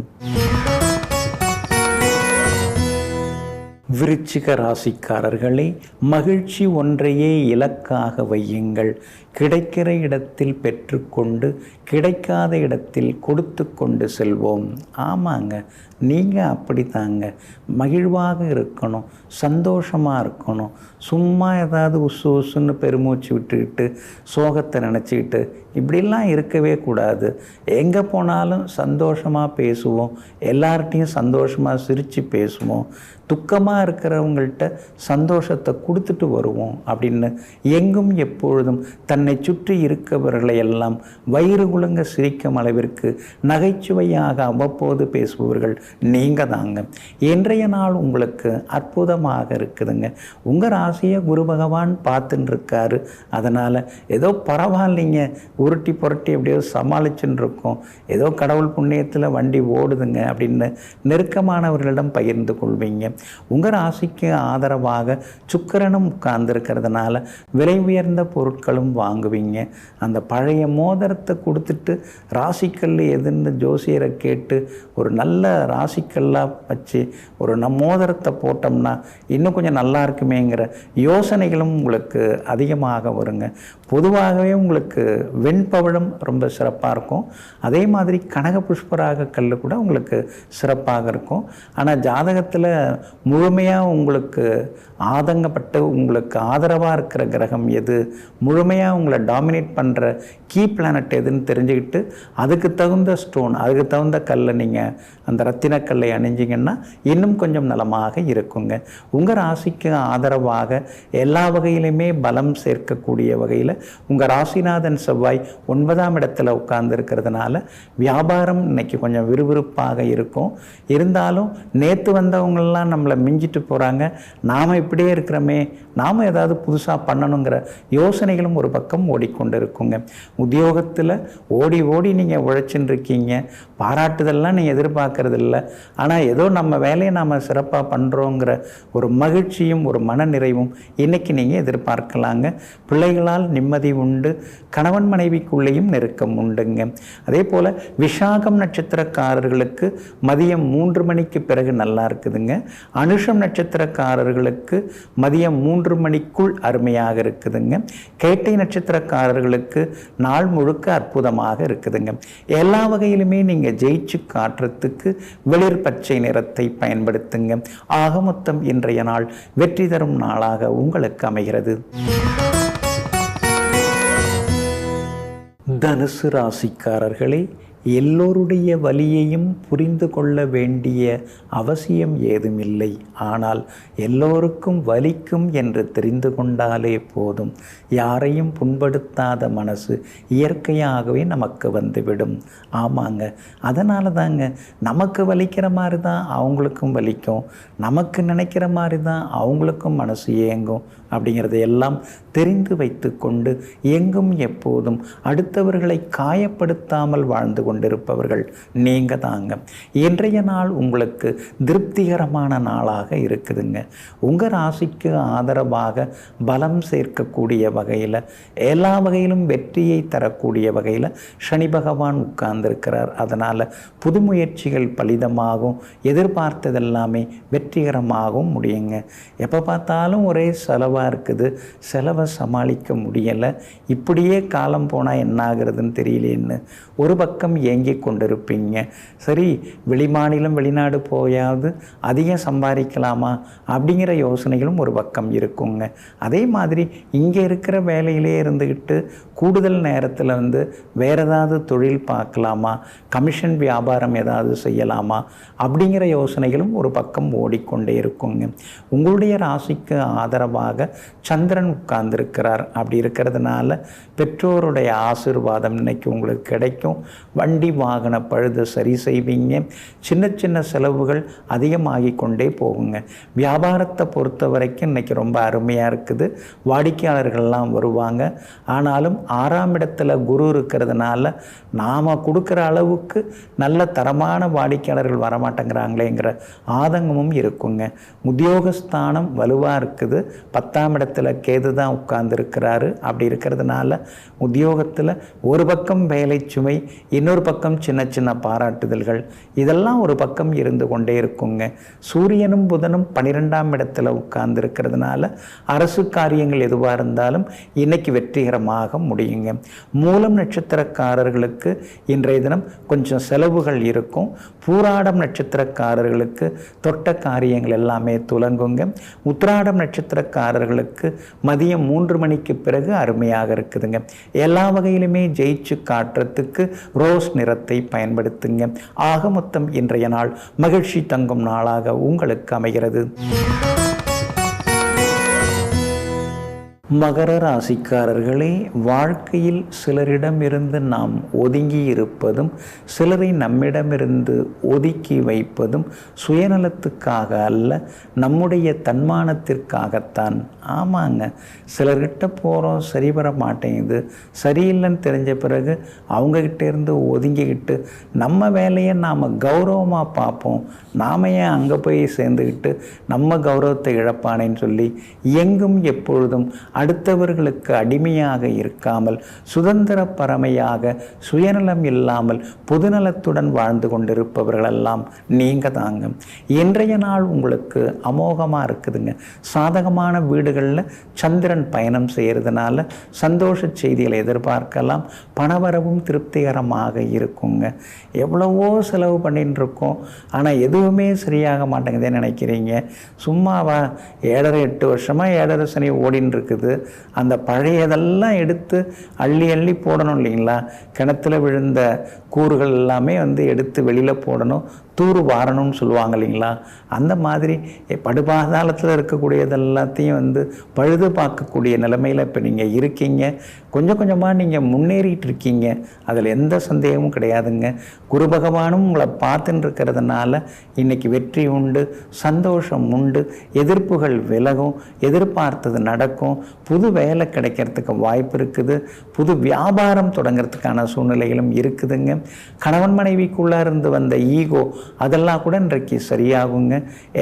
விருச்சிக ராசிக்காரர்களே, மகிழ்ச்சி ஒன்றையே இலக்காக வையுங்கள். கிடைக்கிற இடத்தில் பெற்றுக்கொண்டு கிடைக்காத இடத்தில் கொடுத்து கொண்டு செல்வோம். ஆமாங்க, நீங்கள் அப்படி தாங்க. மகிழ்வாக இருக்கணும், சந்தோஷமாக இருக்கணும். சும்மா ஏதாவது உசு உசுன்னு பெருமூச்சு விட்டுக்கிட்டு சோகத்தை நினச்சிக்கிட்டு இப்படிலாம் இருக்கவே கூடாது. எங்கே போனாலும் சந்தோஷமாக பேசுவோம், எல்லார்ட்டையும் சந்தோஷமாக சிரித்து பேசுவோம். துக்கமாக இருக்கிறவங்கள்ட்ட சந்தோஷத்தை கொடுத்துட்டு வருவோம் அப்படின்னு எங்கும் எப்பொழுதும் தன்னை சுற்றி இருக்கவர்களை எல்லாம் வயிறு குலுங்க சிரிக்கும் அளவிற்கு நகைச்சுவையாக அவ்வப்போது பேசுபவர்கள் நீங்கள் தாங்க. இன்றைய நாள் உங்களுக்கு அற்புதமாக இருக்குதுங்க. உங்கள் ராசியை குரு பகவான் பார்த்துன்னு இருக்காரு. அதனால் ஏதோ பரவாயில்லைங்க, உருட்டி புரட்டி எப்படியோ சமாளிச்சுன்னு இருக்கோம், ஏதோ கடவுள் புண்ணியத்தில் வண்டி ஓடுதுங்க அப்படின்னு நெருக்கமானவர்களிடம் பகிர்ந்து கொள்வீங்க. உங்கள் ராசிக்கு ஆதரவாக சுக்கிரனும் உட்கார்ந்துருக்கிறதுனால விலை உயர்ந்த பொருட்களும் வாங்குவீங்க. அந்த பழைய மோதிரத்தை கொடுத்துட்டு ராசிக்கல் எதுன்னு ஜோசியரை கேட்டு ஒரு நல்ல ராசிக்கல்லாக வச்சு ஒரு மோதிரத்தை போட்டோம்னா இன்னும் கொஞ்சம் நல்லா இருக்குமேங்கிற யோசனைகளும் உங்களுக்கு அதிகமாக வருங்க. பொதுவாகவே உங்களுக்கு வெண்பவழம் ரொம்ப சிறப்பாக இருக்கும். அதே மாதிரி கனக புஷ்பராக கல் கூட உங்களுக்கு சிறப்பாக இருக்கும். ஆனால் ஜாதகத்தில் முழுமையாக உங்களுக்கு ஆதங்கப்பட்டு உங்களுக்கு ஆதரவாக இருக்கிற கிரகம் எது, முழுமையாக உங்களை டாமினேட் பண்ணுற கீ பிளானட் எதுன்னு தெரிஞ்சுக்கிட்டு அதுக்கு தகுந்த ஸ்டோன், அதுக்கு தகுந்த கல்லை நீங்கள் அந்த ரத்தினக்கல்லை அணிஞ்சிங்கன்னா இன்னும் கொஞ்சம் நலமாக இருக்குங்க. உங்கள் ராசிக்கு ஆதரவாக எல்லா வகையிலுமே பலம் சேர்க்கக்கூடிய வகையில் உங்கள் ராசிநாதன் செவ்வாய் 9ஆம் இடத்துல உட்கார்ந்து இருக்கிறதுனால வியாபாரம் இன்னைக்கு கொஞ்சம் விறுவிறுப்பாக இருக்கும். இருந்தாலும் நேற்று வந்தவங்கெல்லாம் நம்மளை மிஞ்சிட்டு போகிறாங்க, நாம் இப்படியே இருக்கிறோமே, நாம் ஏதாவது புதுசாக பண்ணணுங்கிற யோசனைகளும் ஒரு பக்கம் ஓடிக்கொண்டு இருக்குங்க. உத்தியோகத்தில் ஓடி ஓடி நீங்கள் உழைச்சின்னு இருக்கீங்க, பாராட்டுதெல்லாம் நீங்கள் எதிர்பார்க்கறது இல்லை. ஆனால் ஏதோ நம்ம வேலையை நாம் சிறப்பாக பண்ணுறோங்கிற ஒரு மகிழ்ச்சியும் ஒரு மன நிறைவும் இன்றைக்கி நீங்கள் எதிர்பார்க்கலாங்க. பிள்ளைகளால் நிம்மதி உண்டு, கணவன் மனைவிக்குள்ளேயும் நெருக்கம் உண்டுங்க. அதே போல் விஷாகம் நட்சத்திரக்காரர்களுக்கு மதியம் 3 மணிக்கு பிறகு நல்லா இருக்குதுங்க. அனுஷம் நட்சத்திரக்காரர்களுக்கு மதியம் 3 மணிக்குள் அருமையாக இருக்குதுங்க. கேட்டை நட்சத்திரக்காரர்களுக்கு நாள் முழுக்க அற்புதமாக இருக்குதுங்க. எல்லா வகையிலுமே நீங்கள் ஜெயிச்சு காட்டுறதுக்கு வெளிர் பச்சை நிறத்தை பயன்படுத்துங்க. ஆக மொத்தம் இன்றைய நாள் வெற்றி தரும் நாளாக உங்களுக்கு அமைகிறது. தனுசு ராசிக்காரர்களே, எல்லோருடைய வலியையும் புரிந்து கொள்ள வேண்டிய அவசியம் ஏதுமில்லை. ஆனால் எல்லோருக்கும் வலிக்கும் என்று தெரிந்து கொண்டாலே போதும். யாரையும் புண்படுத்தாத மனசு இயற்கையாகவே நமக்கு வந்துவிடும். ஆமாங்க, அதனால தாங்க நமக்கு வலிக்கிற மாதிரி தான் அவங்களுக்கும் வலிக்கும், நமக்கு நினைக்கிற மாதிரி தான் அவங்களுக்கும் மனசு ஏங்கும் அப்படிங்கிறதை எல்லாம் தெரிந்து வைத்து கொண்டு எங்கும் எப்போதும் அடுத்தவர்களை காயப்படுத்தாமல் வாழ்ந்து கொண்டிருப்பவர்கள் நீங்கள் தாங்க. இன்றைய நாள் உங்களுக்கு திருப்திகரமான நாளாக இருக்குதுங்க. உங்கள் ராசிக்கு ஆதரவாக பலம் சேர்க்கக்கூடிய வகையில், எல்லா வகையிலும் வெற்றியை தரக்கூடிய வகையில் சனி பகவான் உட்கார்ந்திருக்கிறார். அதனால் புது முயற்சிகள் பலிதமாகும், எதிர்பார்த்ததெல்லாமே வெற்றிகரமாகவும் முடியுங்க. எப்போ பார்த்தாலும் ஒரே செலவாக இருக்குது, செலவை சமாளிக்க முடியலை, இப்படியே காலம் போனால் என்ன ஆகுறதுன்னு தெரியலேன்னு ஒரு பக்கம் ஏங்கி கொண்டிருப்பீங்க. சரி, வெளிமாநிலம் வெளிநாடு போயாவது அதிகம் சம்பாதிக்கலாமா அப்படிங்கிற யோசனைகளும் ஒரு பக்கம் இருக்குங்க. அதே மாதிரி இங்கே இருக்கிற வேலையிலே இருந்துக்கிட்டு கூடுதல் நேரத்தில் வந்து வேறு ஏதாவது தொழில் பார்க்கலாமா, கமிஷன் வியாபாரம் ஏதாவது செய்யலாமா அப்படிங்கிற யோசனைகளும் ஒரு பக்கம் ஓடிக்கொண்டே இருக்குங்க. உங்களுடைய ராசிக்கு ஆதரவாக சந்திரன் உட்கார்ந்திருக்கிறார். அப்படி இருக்கிறதுனால பெற்றோருடைய ஆசீர்வாதம் இன்னைக்கு உங்களுக்கு கிடைக்கும். வண்டி வாகன பழுது சரி செய்வீங்க. சின்ன சின்ன செலவுகள் அதிகமாகி கொண்டே போகுங்க. வியாபாரத்தை பொறுத்த வரைக்கும் இன்னைக்கு ரொம்ப அருமையாக இருக்குது. வாடிக்கையாளர்கள்லாம் வருவாங்க. ஆனாலும் 6ஆம் இடத்துல குரு இருக்கிறதுனால நாம் கொடுக்குற அளவுக்கு நல்ல தரமான வாடிக்கையாளர்கள் வரமாட்டேங்கிறாங்களேங்கிற ஆதங்கமும் இருக்குங்க. உத்தியோகஸ்தானம் வலுவாக இருக்குது. 10ஆம் இடத்துல கேது தான் உட்கார்ந்துருக்கிறாரு. அப்படி இருக்கிறதுனால உத்தியோகத்தில் ஒரு பக்கம் வேலை சுமை, இன்னொரு பக்கம் சின்ன சின்ன பாராட்டுதல்கள், இதெல்லாம் ஒரு பக்கம் இருந்து கொண்டே இருக்குங்க. சூரியனும் புதனும் 12ஆம் இடத்துல உட்கார்ந்துருக்கிறதுனால அரசு காரியங்கள் எதுவாக இருந்தாலும் இன்னைக்கு வெற்றிகரமாக முடியுங்க. மூலம் நட்சத்திரக்காரர்களுக்கு இன்றைய தினம் கொஞ்சம் செலவுகள் இருக்கும். பூராடம் நட்சத்திரக்காரர்களுக்கு தொட்ட காரியங்கள் எல்லாமே துலங்குங்க. உத்திராடம் நட்சத்திரக்காரர்களுக்கு மதியம் 3 மணிக்கு பிறகு அருமையாக இருக்குதுங்க. எல்லா வகையிலுமே ஜெயிச்சு காட்டுறதுக்கு ரோஸ் நிறத்தை பயன்படுத்துங்க. ஆக மொத்தம் இன்றைய நாள் மகிழ்ச்சி தங்கும் நாளாக உங்களுக்கு அமைகிறது. மகர ராசிக்காரர்களே, வாழ்க்கையில் சிலரிடமிருந்து நாம் ஒதுங்கி இருப்பதும் சிலரை நம்மிடமிருந்து ஒதுக்கி வைப்பதும் சுயநலத்துக்காக அல்ல, நம்முடைய தன்மானத்திற்காகத்தான். ஆமாங்க, சிலர்கிட்ட போகிறோம், சரி வர மாட்டேங்குது, சரியில்லைன்னு தெரிஞ்ச பிறகு அவங்கக்கிட்ட இருந்து ஒதுங்கிக்கிட்டு நம்ம வேலையை நாம் கௌரவமாக பார்ப்போம். நாம் ஏன் அங்கே போய் சேர்ந்துக்கிட்டு நம்ம கௌரவத்தை இழப்பானேன்னு சொல்லி எங்கும் எப்பொழுதும் அடுத்தவர்களுக்கு அடிமையாக இருக்காமல் சுதந்திர பரமையாக சுயநலம் இல்லாமல் பொதுநலத்துடன் வாழ்ந்து கொண்டிருப்பவர்களெல்லாம் நீங்கள் தாங்க. இன்றைய நாள் உங்களுக்கு அமோகமாக இருக்குதுங்க. சாதகமான வீடுகளில் சந்திரன் பயணம் செய்கிறதுனால சந்தோஷ செய்திகளை எதிர்பார்க்கலாம். பணவரவும் திருப்திகரமாக இருக்குங்க. எவ்வளவோ செலவு பண்ணிட்டு இருக்கோம், ஆனால் எதுவுமே சரியாக மாட்டேங்குதுன்னு நினைக்கிறீங்க. சும்மாவா, 7.5-8 வருஷமாக 7.5 சனி ஓடின்னு இருக்குது. அந்த பழையதெல்லாம் எடுத்து அள்ளி அள்ளி போடணும் இல்லைங்களா? கிணத்துல விழுந்த கூறுகள் எல்லாமே வந்து எடுத்து வெளியில் போடணும், தூறு வாரணும்னு சொல்லுவாங்க இல்லைங்களா? அந்த மாதிரி படுபாதாளத்தில் இருக்கக்கூடியது எல்லாத்தையும் வந்து பழுது பார்க்கக்கூடிய நிலைமையில் இப்போ நீங்கள் இருக்கீங்க. கொஞ்சம் கொஞ்சமாக நீங்கள் முன்னேறிட்டு இருக்கீங்க, அதில் எந்த சந்தேகமும் கிடையாதுங்க. குரு பகவானும் உங்களை பார்த்துன்னு இருக்கிறதுனால இன்றைக்கி வெற்றி உண்டு, சந்தோஷம் உண்டு, எதிர்ப்புகள் விலகும், எதிர்பார்த்தது நடக்கும், புது வேலை கிடைக்கிறதுக்கு வாய்ப்பு இருக்குது, புது வியாபாரம் தொடங்கிறதுக்கான சூழ்நிலைகளும் இருக்குதுங்க. கணவன் மனைவிக்குள்ளே இருந்து வந்த ஈகோ அதெல்லாம் கூட இன்றைக்கு சரியாகுங்க.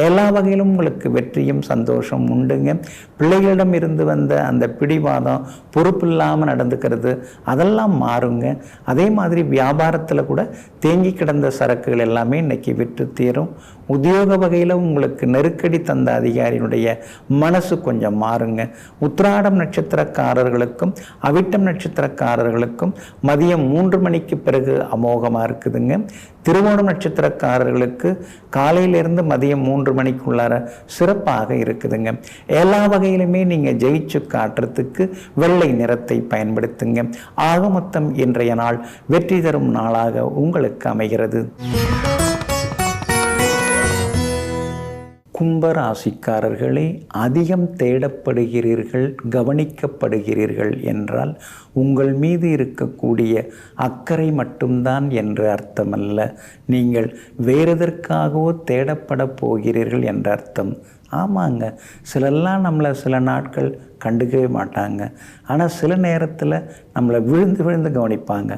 எல்லா வகையிலும் உங்களுக்கு வெற்றியும் சந்தோஷம் உண்டுங்க. பிள்ளைகளிடம் இருந்து வந்த அந்த பிடிவாதம், பொறுப்பு இல்லாமல் நடந்துக்கிறது, அதெல்லாம் மாறுங்க. அதே மாதிரி வியாபாரத்தில் கூட தேங்கி கிடந்த சரக்குகள் எல்லாமே இன்னைக்கு விற்று தீரும். உத்தியோக வகையில் உங்களுக்கு நெருக்கடி தந்த அதிகாரியினுடைய மனசு கொஞ்சம் மாறுங்க. உத்திராடம் நட்சத்திரக்காரர்களுக்கும் அவிட்டம் நட்சத்திரக்காரர்களுக்கும் மதியம் 3 மணிக்கு பிறகு அமோகமாக இருக்குதுங்க. திருவோணம் நட்சத்திரக்காரர்களுக்கு காலையிலிருந்து மதியம் 3 மணிக்குள்ளார சிறப்பாக இருக்குதுங்க. எல்லா வகையிலுமே நீங்கள் ஜெயிச்சு காட்டுறதுக்கு வெள்ளை நிறத்தை பயன்படுத்துங்க. ஆக மொத்தம் இன்றைய நாள் வெற்றி தரும் நாளாக உங்களுக்கு அமைகிறது. கும்பராசிக்காரர்களே, அதிகம் தேடப்படுகிறீர்கள், கவனிக்கப்படுகிறீர்கள் என்றால் உங்கள் மீது இருக்கக்கூடிய அக்கறை மட்டும்தான் என்று அர்த்தமல்ல. நீங்கள் வேறெதற்காகவோ தேடப்பட போகிறீர்கள் என்ற அர்த்தம். ஆமாங்க, சிலர்லாம் நம்மளை சில நாட்கள் கண்டுக்கவே மாட்டாங்க. ஆனால் சில நேரத்தில் நம்மளை விழுந்து விழுந்து கவனிப்பாங்க.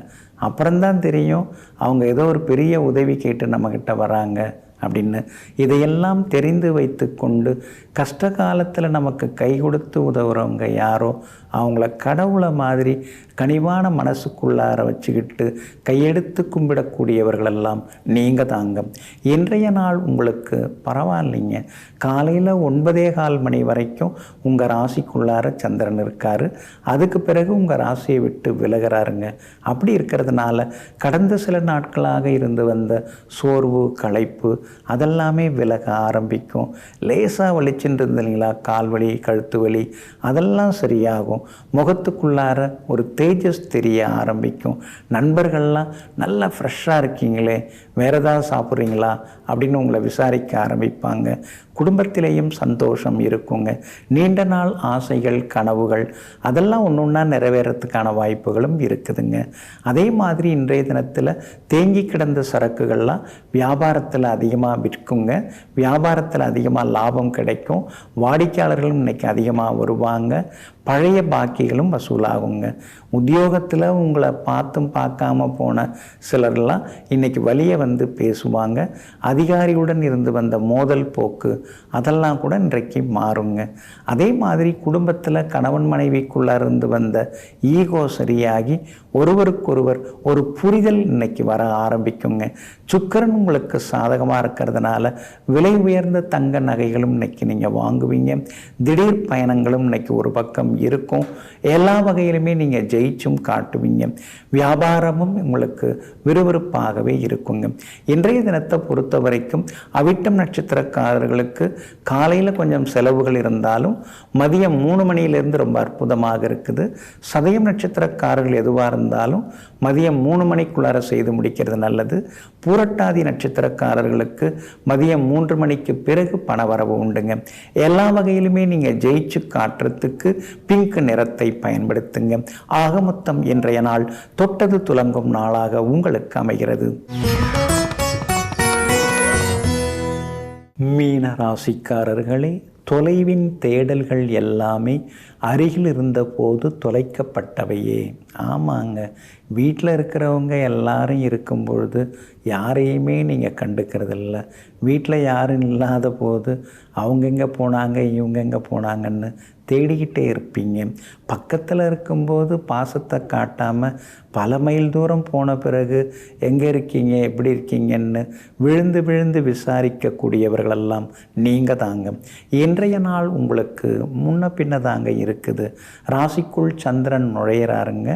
அப்புறம்தான் தெரியும் அவங்க ஏதோ ஒரு பெரிய உதவி கேட்டு நம்மக்கிட்ட வராங்க அப்படின்னு. இதையெல்லாம் தெரிந்து வைத்து கொண்டு கஷ்ட காலத்தில் நமக்கு கை கொடுத்து உதவுறவங்க யாரோ அவங்கள கடவுளை மாதிரி கனிவான மனசுக்குள்ளார வச்சுக்கிட்டு கையெடுத்து கும்பிடக்கூடியவர்களெல்லாம் நீங்கள் தாங்க. இன்றைய நாள் உங்களுக்கு பரவாயில்லைங்க. காலையில் 9:15 மணி வரைக்கும் உங்கள் ராசிக்குள்ளார சந்திரன் இருக்கார். அதுக்கு பிறகு உங்கள் ராசியை விட்டு விலகிறாருங்க. அப்படி இருக்கிறதுனால கடந்த சில நாட்களாக இருந்து வந்த சோர்வு, களைப்பு அதெல்லாமே விலக ஆரம்பிக்கும். லேசாக வலிச்சுட்டு இருந்தீங்களா, கால் வலி, கழுத்து வலி, அதெல்லாம் சரியாகும். முகத்துக்குள்ளார ஒரு தேஜஸ் தெரிய ஆரம்பிக்கும். நண்பர்கள்லாம் நல்லா ஃப்ரெஷ்ஷாக இருக்கீங்களே, வேறு ஏதாவது சாப்பிட்றீங்களா அப்படின்னு உங்களை விசாரிக்க ஆரம்பிப்பாங்க. குடும்பத்திலேயும் சந்தோஷம் இருக்குங்க. நீண்ட நாள் ஆசைகள், கனவுகள் அதெல்லாம் ஒன்று ஒன்றா நிறைவேறத்துக்கான வாய்ப்புகளும் இருக்குதுங்க. அதே மாதிரி இன்றைய தினத்தில் தேங்கி கிடந்த சரக்குகள்லாம் வியாபாரத்தில் அதிகமாக விற்குங்க. வியாபாரத்தில் அதிகமாக லாபம் கிடைக்கும். வாடிக்கையாளர்களும் இன்றைக்கி அதிகமாக வருவாங்க. பழைய பாக்கிகளும் வசூலாகுங்க. உத்தியோகத்தில் உங்களை பார்த்தும் பார்க்காம போன சிலர்லாம் இன்றைக்கி வழியை வந்து பேசுவாங்க. அதிகாரியுடன் இருந்து வந்த மோதல் போக்கு அதெல்லாம் கூட இன்றைக்கு மாறுங்க. அதே மாதிரி குடும்பத்தில் கணவன் மனைவிக்குள்ளே இருந்து வந்த ஈகோ சரியாகி ஒருவருக்கொருவர் ஒரு புரிதல் இன்னைக்கு வர ஆரம்பிக்குங்க. சுக்கிரன் உங்களுக்கு சாதகமாக இருக்கிறதுனால விலை உயர்ந்த தங்க நகைகளும் இன்னைக்கு நீங்கள் வாங்குவீங்க. திடீர் பயணங்களும் இன்னைக்கு ஒரு பக்கம் இருக்கும். எல்லா வகையிலுமே நீங்கள் ஜெயிச்சும் காட்டுவீங்க. வியாபாரமும் உங்களுக்கு விறுவிறுப்பாகவே இருக்குங்க. இன்றைய தினத்தை பொறுத்த வரைக்கும் அவிட்டம் நட்சத்திரக்காரர்களுக்கு காலையில் கொஞ்சம் செலவுகள் இருந்தாலும் மதியம் 3 மணியிலிருந்து ரொம்ப அற்புதமாக இருக்குது. சதயம் நட்சத்திரக்காரர்கள் எதுவாக இருந்தாலும் மதியம் 3 மணிக்குள்ளார செய்து முடிக்கிறது நல்லது. பூரட்டாதி நட்சத்திரக்காரர்களுக்கு மதியம் 3 மணிக்கு பிறகு பணவரவு உண்டுங்க. எல்லா வகையிலுமே நீங்கள் ஜெயிச்சு காட்டுறதுக்கு பிங்க் நிறத்தை பயன்படுத்துங்க. ஆக மொத்தம் இன்றைய நாள் தொட்டது துலங்கும் நாளாக உங்களுக்கு அமைகிறது. மீன ராசிக்காரர்களே, தொலைவின் தேடல்கள் எல்லாமே அருகில் இருந்தபோது தொலைக்கப்பட்டவையே. ஆமாங்க, வீட்டில் இருக்கிறவங்க எல்லாரும் இருக்கும் பொழுது யாரையுமே நீங்கள் கண்டுக்கிறதில்ல. வீட்டில் யாரும் இல்லாத போது அவங்க எங்கே போனாங்க, இவங்க எங்கே போனாங்கன்னு தேடிக்கிட்டே இருப்பீங்க. பக்கத்தில் இருக்கும்போது பாசத்தை காட்டாமல் பல மைல் தூரம் போன பிறகு எங்கே இருக்கீங்க, எப்படி இருக்கீங்கன்னு விழுந்து விழுந்து விசாரிக்கக்கூடியவர்களெல்லாம் நீங்கள் தாங்க. இன்றைய நாள் உங்களுக்கு முன்ன பின்ன தாங்க இருக்குது. ராசிக்குள் சந்திரன் நுழையிறாருங்க.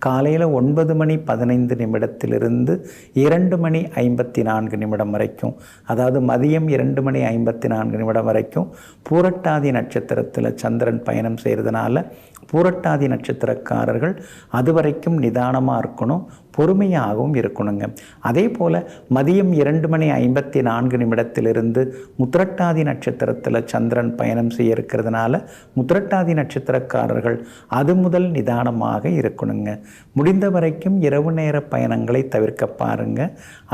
காலையில் 9:15 2:54 வரைக்கும், அதாவது மதியம் 2:54 வரைக்கும் பூரட்டாதி நட்சத்திரத்தில் சந்திரன் பயணம் செய்கிறதுனால பூரட்டாதி நட்சத்திரக்காரர்கள் அது வரைக்கும் நிதானமாக இருக்கணும், பொறுமையாகவும் இருக்கணுங்க. அதே போல் மதியம் 2:54 முத்திரட்டாதி நட்சத்திரத்தில் சந்திரன் பயணம் செய்ய இருக்கிறதுனால முத்திரட்டாதி நட்சத்திரக்காரர்கள் அது முதல் நிதானமாக இருக்கணுங்க. முடிந்த வரைக்கும் இரவு நேர பயணங்களை தவிர்க்க பாருங்க.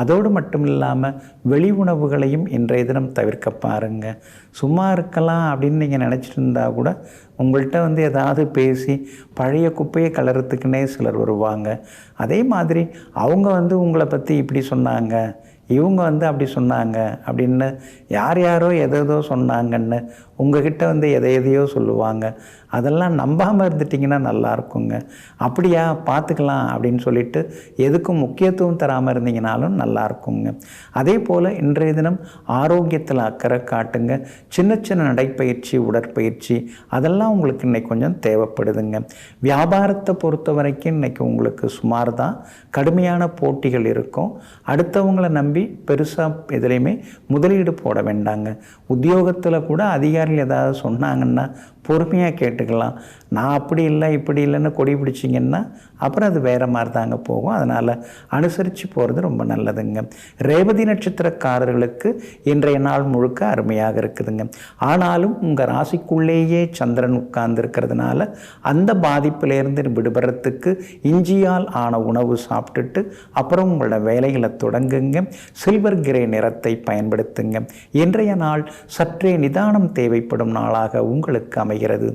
அதோடு மட்டும் இல்லாமல் வெளி உணவுகளையும் இன்றைய தினம் தவிர்க்க பாருங்க. சும்மா இருக்கலாம் அப்படின்னு நீங்கள் நினச்சிட்டு இருந்தால் கூட உங்கள்கிட்ட ஏதாவது பேசி பழைய குப்பையை கலறத்துக்குன்னே சிலர் வருவாங்க. அதே மாதிரி அவங்க உங்களை பற்றி இப்படி சொன்னாங்க, இவங்க அப்படி சொன்னாங்க அப்படின்னு யாரோ எதோ சொன்னாங்கன்னு உங்ககிட்ட எதையோ சொல்லுவாங்க. அதெல்லாம் நம்பாமல் இருந்துட்டிங்கன்னா நல்லாயிருக்குங்க. அப்படியா, பார்த்துக்கலாம் அப்படின்னு சொல்லிட்டு எதுக்கும் முக்கியத்துவம் தராமல் இருந்தீங்கனாலும் நல்லாயிருக்குங்க. அதே போல் இன்றைய தினம் ஆரோக்கியத்தில் அக்கறை காட்டுங்க. சின்ன சின்ன நடைப்பயிற்சி, உடற்பயிற்சி அதெல்லாம் உங்களுக்கு இன்றைக்கி கொஞ்சம் தேவைப்படுதுங்க. வியாபாரத்தை பொறுத்த வரைக்கும் இன்றைக்கி உங்களுக்கு சுமார் தான். கடுமையான போட்டிகள் இருக்கும். அடுத்தவங்களை நம்பி பெருசாக எதுலேயுமே முதலீடு போட வேண்டாங்க. உத்தியோகத்தில் கூட அதிகாரிகள் ஏதாவது சொன்னாங்கன்னா பொறுமையாக கேட்டுக்கலாம். நான் அப்படி இல்லை இப்படி இல்லைன்னு கொடி பிடிச்சிங்கன்னா அப்புறம் அது வேறு மாதிரி தாங்க போகும். அதனால் அனுசரித்து போகிறது ரொம்ப நல்லதுங்க. ரேவதி நட்சத்திரக்காரர்களுக்கு இன்றைய நாள் முழுக்க அருமையாக இருக்குதுங்க. ஆனாலும் உங்கள் ராசிக்குள்ளேயே சந்திரன் உட்கார்ந்து இருக்கிறதுனால அந்த பாதிப்பிலேருந்து விடுபடுறதுக்கு இஞ்சியால் ஆன உணவு சாப்பிட்டுட்டு அப்புறம் உங்களோட வேலைகளை தொடங்குங்க. சில்வர் கிரே நிறத்தை பயன்படுத்துங்க. இன்றைய நாள் சற்றே நிதானம் தேவைப்படும் நாளாக உங்களுக்கு அமைகிறது.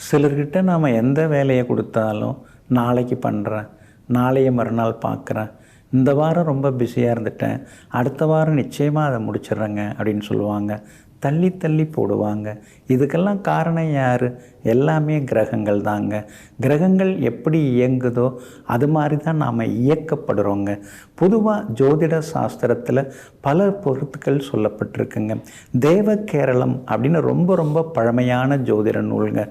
சிலர்கிட்ட நாம் எந்த வேலையை கொடுத்தாலும் நாளைக்கு பண்ணுறேன், நாளைய மறுநாள் பார்க்குறேன், இந்த வாரம் ரொம்ப பிஸியாக இருந்துட்டேன், அடுத்த வாரம் நிச்சயமாக அதை முடிச்சிடுறேங்க அப்படின்னு சொல்லுவாங்க. தள்ளி தள்ளி போடுவாங்க. இதுக்கெல்லாம் காரணம் யார்? எல்லாமே கிரகங்கள் தாங்க. கிரகங்கள் எப்படி இயங்குதோ அது மாதிரி தான் நாம் இயக்கப்படுறோங்க. பொதுவாக ஜோதிட சாஸ்திரத்தில் பல பொருட்கள் சொல்லப்பட்டிருக்குங்க. தேவ கேரளம் அப்படின்னு ரொம்ப ரொம்ப பழமையான ஜோதிட நூலுங்க.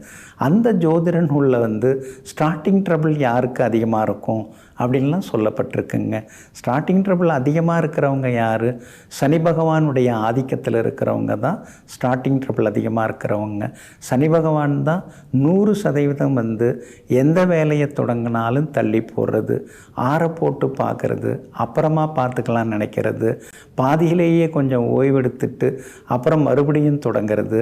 அந்த ஜோதிட நூலில் ஸ்டார்டிங் ட்ரபிள் யாருக்கு அதிகமாக இருக்கும் அப்படின்லாம் சொல்லப்பட்டிருக்குங்க. ஸ்டார்டிங் ட்ரபிள் அதிகமாக இருக்கிறவங்க யார்? சனி பகவானுடைய ஆதிக்கத்தில் இருக்கிறவங்க தான் ஸ்டார்டிங் ட்ரபிள் அதிகமாக இருக்கிறவங்க. சனி பகவான் தான் 100% எந்த வேலையை தொடங்கினாலும் தள்ளி போடுறது, ஆற போட்டு பார்க்குறது, அப்புறமா பார்த்துக்கலான்னு நினைக்கிறது, பாதியிலேயே கொஞ்சம் ஓய்வெடுத்துட்டு அப்புறம் மறுபடியும் தொடங்கிறது.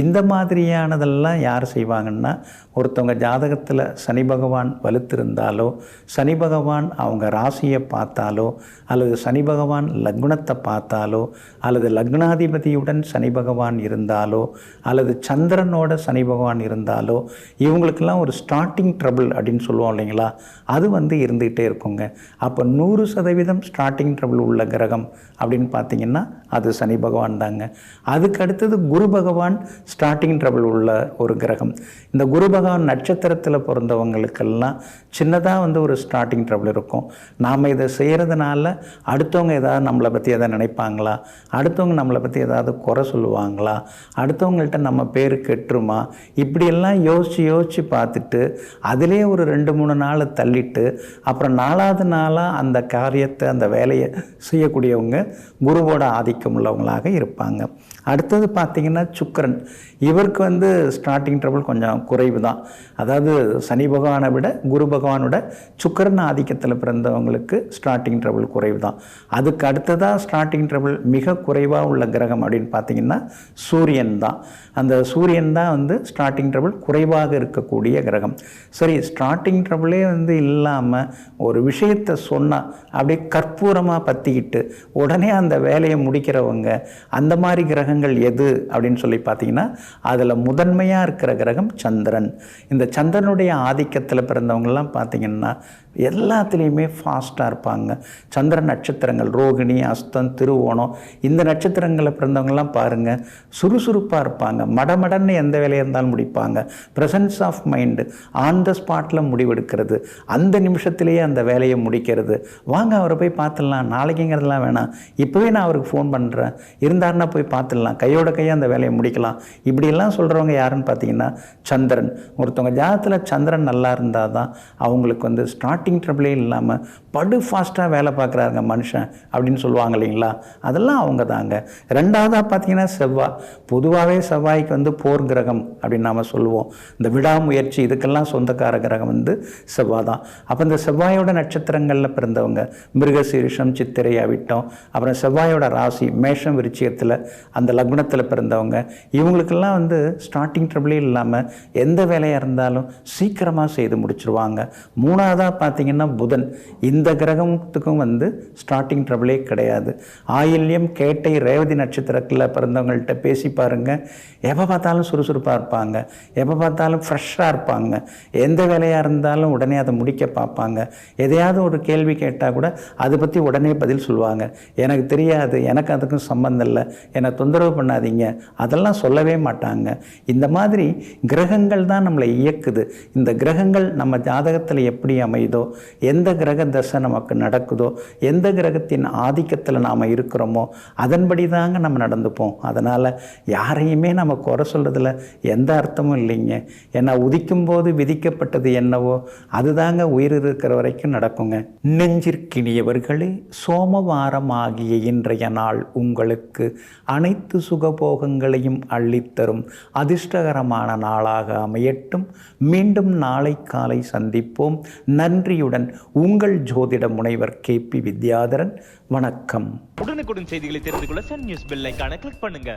இந்த மாதிரியானதெல்லாம் யார் செய்வாங்கன்னா, ஒருத்தவங்க ஜாதகத்தில் சனி பகவான் வலுத்திருந்தாலோ, சனி பகவான் அவங்க ராசியை பார்த்தாலோ, அல்லது சனி பகவான் லக்னத்தை பார்த்தாலோ, அல்லது லக்னாதிபதியுடன் சனி பகவான் இருந்தாலோ, அல்லது சந்திரனோட சனி பகவான் இருந்தாலோ, இவங்களுக்கெல்லாம் ஒரு ஸ்டார்டிங் ட்ரபிள் அப்படின்னு சொல்லுவோம் இல்லைங்களா, அது இருந்துகிட்டே இருக்குங்க. அப்போ 100% ஸ்டார்டிங் ட்ரபிள் உள்ள கிரகம் அப்படின்னு பார்த்தீங்கன்னா அது சனி பகவான் தாங்க. அதுக்கு அடுத்தது குரு பகவான் ஸ்டார்டிங் ட்ரபிள் உள்ள ஒரு கிரகம். இந்த குரு பகவான் நட்சத்திரத்தில் பிறந்தவங்களுக்கெல்லாம் சின்னதாக ஒரு ஸ்டார்டிங் ட்ரபிள் இருக்கும். நாம் இதை செய்கிறதுனால அடுத்தவங்க ஏதாவது நம்மளை பற்றி எதாவது நினைப்பாங்களா, அடுத்தவங்க நம்மளை பற்றி ஏதாவது குறை சொல்லுவாங்களா, அடுத்தவங்கள்ட்ட நம்ம பேர் கெட்டுருமா, இப்படியெல்லாம் யோசித்து பார்த்துட்டு அதிலே ஒரு 2-3 நாள் தள்ளிட்டு அப்புறம் 4வது நாளாக அந்த காரியத்தை அந்த வேலையை செய்யக்கூடியவங்க குருவோட ஆதிக்கம் உள்ளவங்களாக இருப்பாங்க. அடுத்தது பார்த்திங்கன்னா சுக்கிரன். இவருக்கு ஸ்டார்டிங் ட்ரபிள் கொஞ்சம் குறைவு தான். அதாவது சனி பகவானை விட குரு பகவானோட சுக்கிரன் ஆதிக்கத்தில் பிறந்தவங்களுக்கு ஸ்டார்டிங் ட்ரபிள் குறைவு தான். அதுக்கு அடுத்ததாக ஸ்டார்டிங் ட்ரபிள் மிக குறைவாக உள்ள கிரகம் அப்படின்னு பார்த்திங்கன்னா சூரியன் தான். அந்த சூரியன் தான் ஸ்டார்டிங் ட்ரபிள் குறைவாக இருக்கக்கூடிய கிரகம். சரி, ஸ்டார்டிங் ட்ரபிளே இல்லாமல் ஒரு விஷயத்தை சொன்னால் அப்படியே கற்பூரமாக பற்றிக்கிட்டு உடனே அந்த வேலையை முடிக்கிறவங்க, அந்த மாதிரி கிரகங்கள் எது அப்படின்னு சொல்லி பார்த்தீங்கன்னா அதில் முதன்மையாக இருக்கிற கிரகம் சந்திரன். இந்த சந்திரனுடைய ஆதிக்கத்தில் பிறந்தவங்கெல்லாம் பார்த்திங்கன்னா எல்லாத்துலேயுமே ஃபாஸ்ட்டாக இருப்பாங்க. சந்திர நட்சத்திரங்கள் ரோகிணி, அஸ்தம், திருவோணம், இந்த நட்சத்திரங்களில் பிறந்தவங்கெல்லாம் பாருங்கள் சுறுசுறுப்பாக இருப்பாங்க. மடமடன்னு எந்த வேலையாக இருந்தாலும் முடிப்பாங்க. Presence of mind, on the ஸ்பாட்டில் முடிவெடுக்கிறது, அந்த நிமிஷத்துலேயே அந்த வேலையை முடிக்கிறது. வாங்க அவரை போய் பார்த்துடலாம், நாளைக்குங்கிறதுலாம் வேணாம், இப்போவே நான் அவருக்கு ஃபோன் பண்ணுறேன், இருந்தாருன்னா போய் பார்த்துடலாம், கையோட கையாக அந்த வேலையை முடிக்கலாம். இப்படியெல்லாம் சொல்கிறவங்க யாருன்னு பார்த்தீங்கன்னா சந்திரன். ஒருத்தவங்க ஜாதகத்தில் சந்திரன் நல்லா இருந்தால் தான் அவங்களுக்கு ஸ்டார்டிங் ட்ரபிளே இல்லாமல் படு ஃபாஸ்ட்டாக வேலை பார்க்குறாங்க மனுஷன் அப்படின்னு சொல்லுவாங்க இல்லைங்களா, அதெல்லாம் அவங்க தாங்க. ரெண்டாவதாக பார்த்தீங்கன்னா செவ்வாய். பொதுவாகவே செவ்வாய்க்கு போர் கிரகம் அப்படின்னு நாம் சொல்லுவோம். இந்த விடாமுயற்சி இதுக்கெல்லாம் சொந்தக்கார கிரகம் செவ்வாய் தான். அப்போ இந்த செவ்வாயோட நட்சத்திரங்களில் பிறந்தவங்க மிருகசீரிஷம், சித்திரை, அவிட்டம், அப்புறம் செவ்வாயோட ராசி மேஷம், விருச்சிகத்தில் அந்த லக்னத்தில் பிறந்தவங்க, இவங்களுக்கெல்லாம் ஸ்டார்டிங் ட்ரபிளே இல்லாமல் எந்த வேலையாக இருந்தாலும் சீக்கிரமாக செய்து முடிச்சிருவாங்க. மூணாவதாக பார்த்தீங்கன்னா புதன். இந்த கிரகத்துக்கும் ஸ்டார்டிங் ட்ரபிளே கிடையாது. ஆயில்யம், கேட்டை, ரேவதி நட்சத்திரத்தில் பிறந்தவங்கள்ட்ட பேசி பாருங்கள், எப்போ பார்த்தாலும் சுறுசுறுப்பாக இருப்பாங்க, எப்போ பார்த்தாலும் ஃப்ரெஷ்ஷாக இருப்பாங்க, எந்த வேலையாக இருந்தாலும் உடனே அதை முடிக்க பார்ப்பாங்க. எதையாவது ஒரு கேள்வி கேட்டால் கூட அதை பற்றி உடனே பதில் சொல்லுவாங்க. எனக்கு தெரியாது, எனக்கு அதுக்கும் சம்பந்தம் இல்லை, என்னை தொந்தரவு பண்ணாதீங்க, அதெல்லாம் சொல்லவே மாட்டாங்க. இந்த மாதிரி கிரகங்கள் தான் நம்மளை இயக்குது. இந்த கிரகங்கள் நம்ம ஜாதகத்தில் எப்படி அமையுதோ, எந்த கிரக தசை நமக்கு நடக்குதோ, எந்த கிரகத்தின் ஆதிக்கத்தில் நாம் இருக்கிறோமோ அதன்படி தாங்க நம்ம நடந்துப்போம். அதை அதனால் யாரையுமே நம்ம குறை சொல்கிறதுல எந்த அர்த்தமும் இல்லைங்க. ஏன்னா உதிக்கும்போது விதிக்கப்பட்டது என்னவோ அதுதாங்க உயிர் இருக்கிற வரைக்கும் நடக்குங்க. நெஞ்சிற்கினியவர்களே, சோமவாரமாகிய இன்றைய நாள் உங்களுக்கு அனைத்து சுகபோகங்களையும் அள்ளித்தரும் அதிர்ஷ்டகரமான நாளாக அமையட்டும். மீண்டும் நாளை காலை சந்திப்போம். நன்றியுடன் உங்கள் ஜோதிட முனைவர் KP வித்யாதரன். வணக்கம். உடனுக்குடன் செய்திகளை தெரிந்து கொள்ள சன் நியூஸ் பெல் ஐகானை கிளிக் பண்ணுங்க.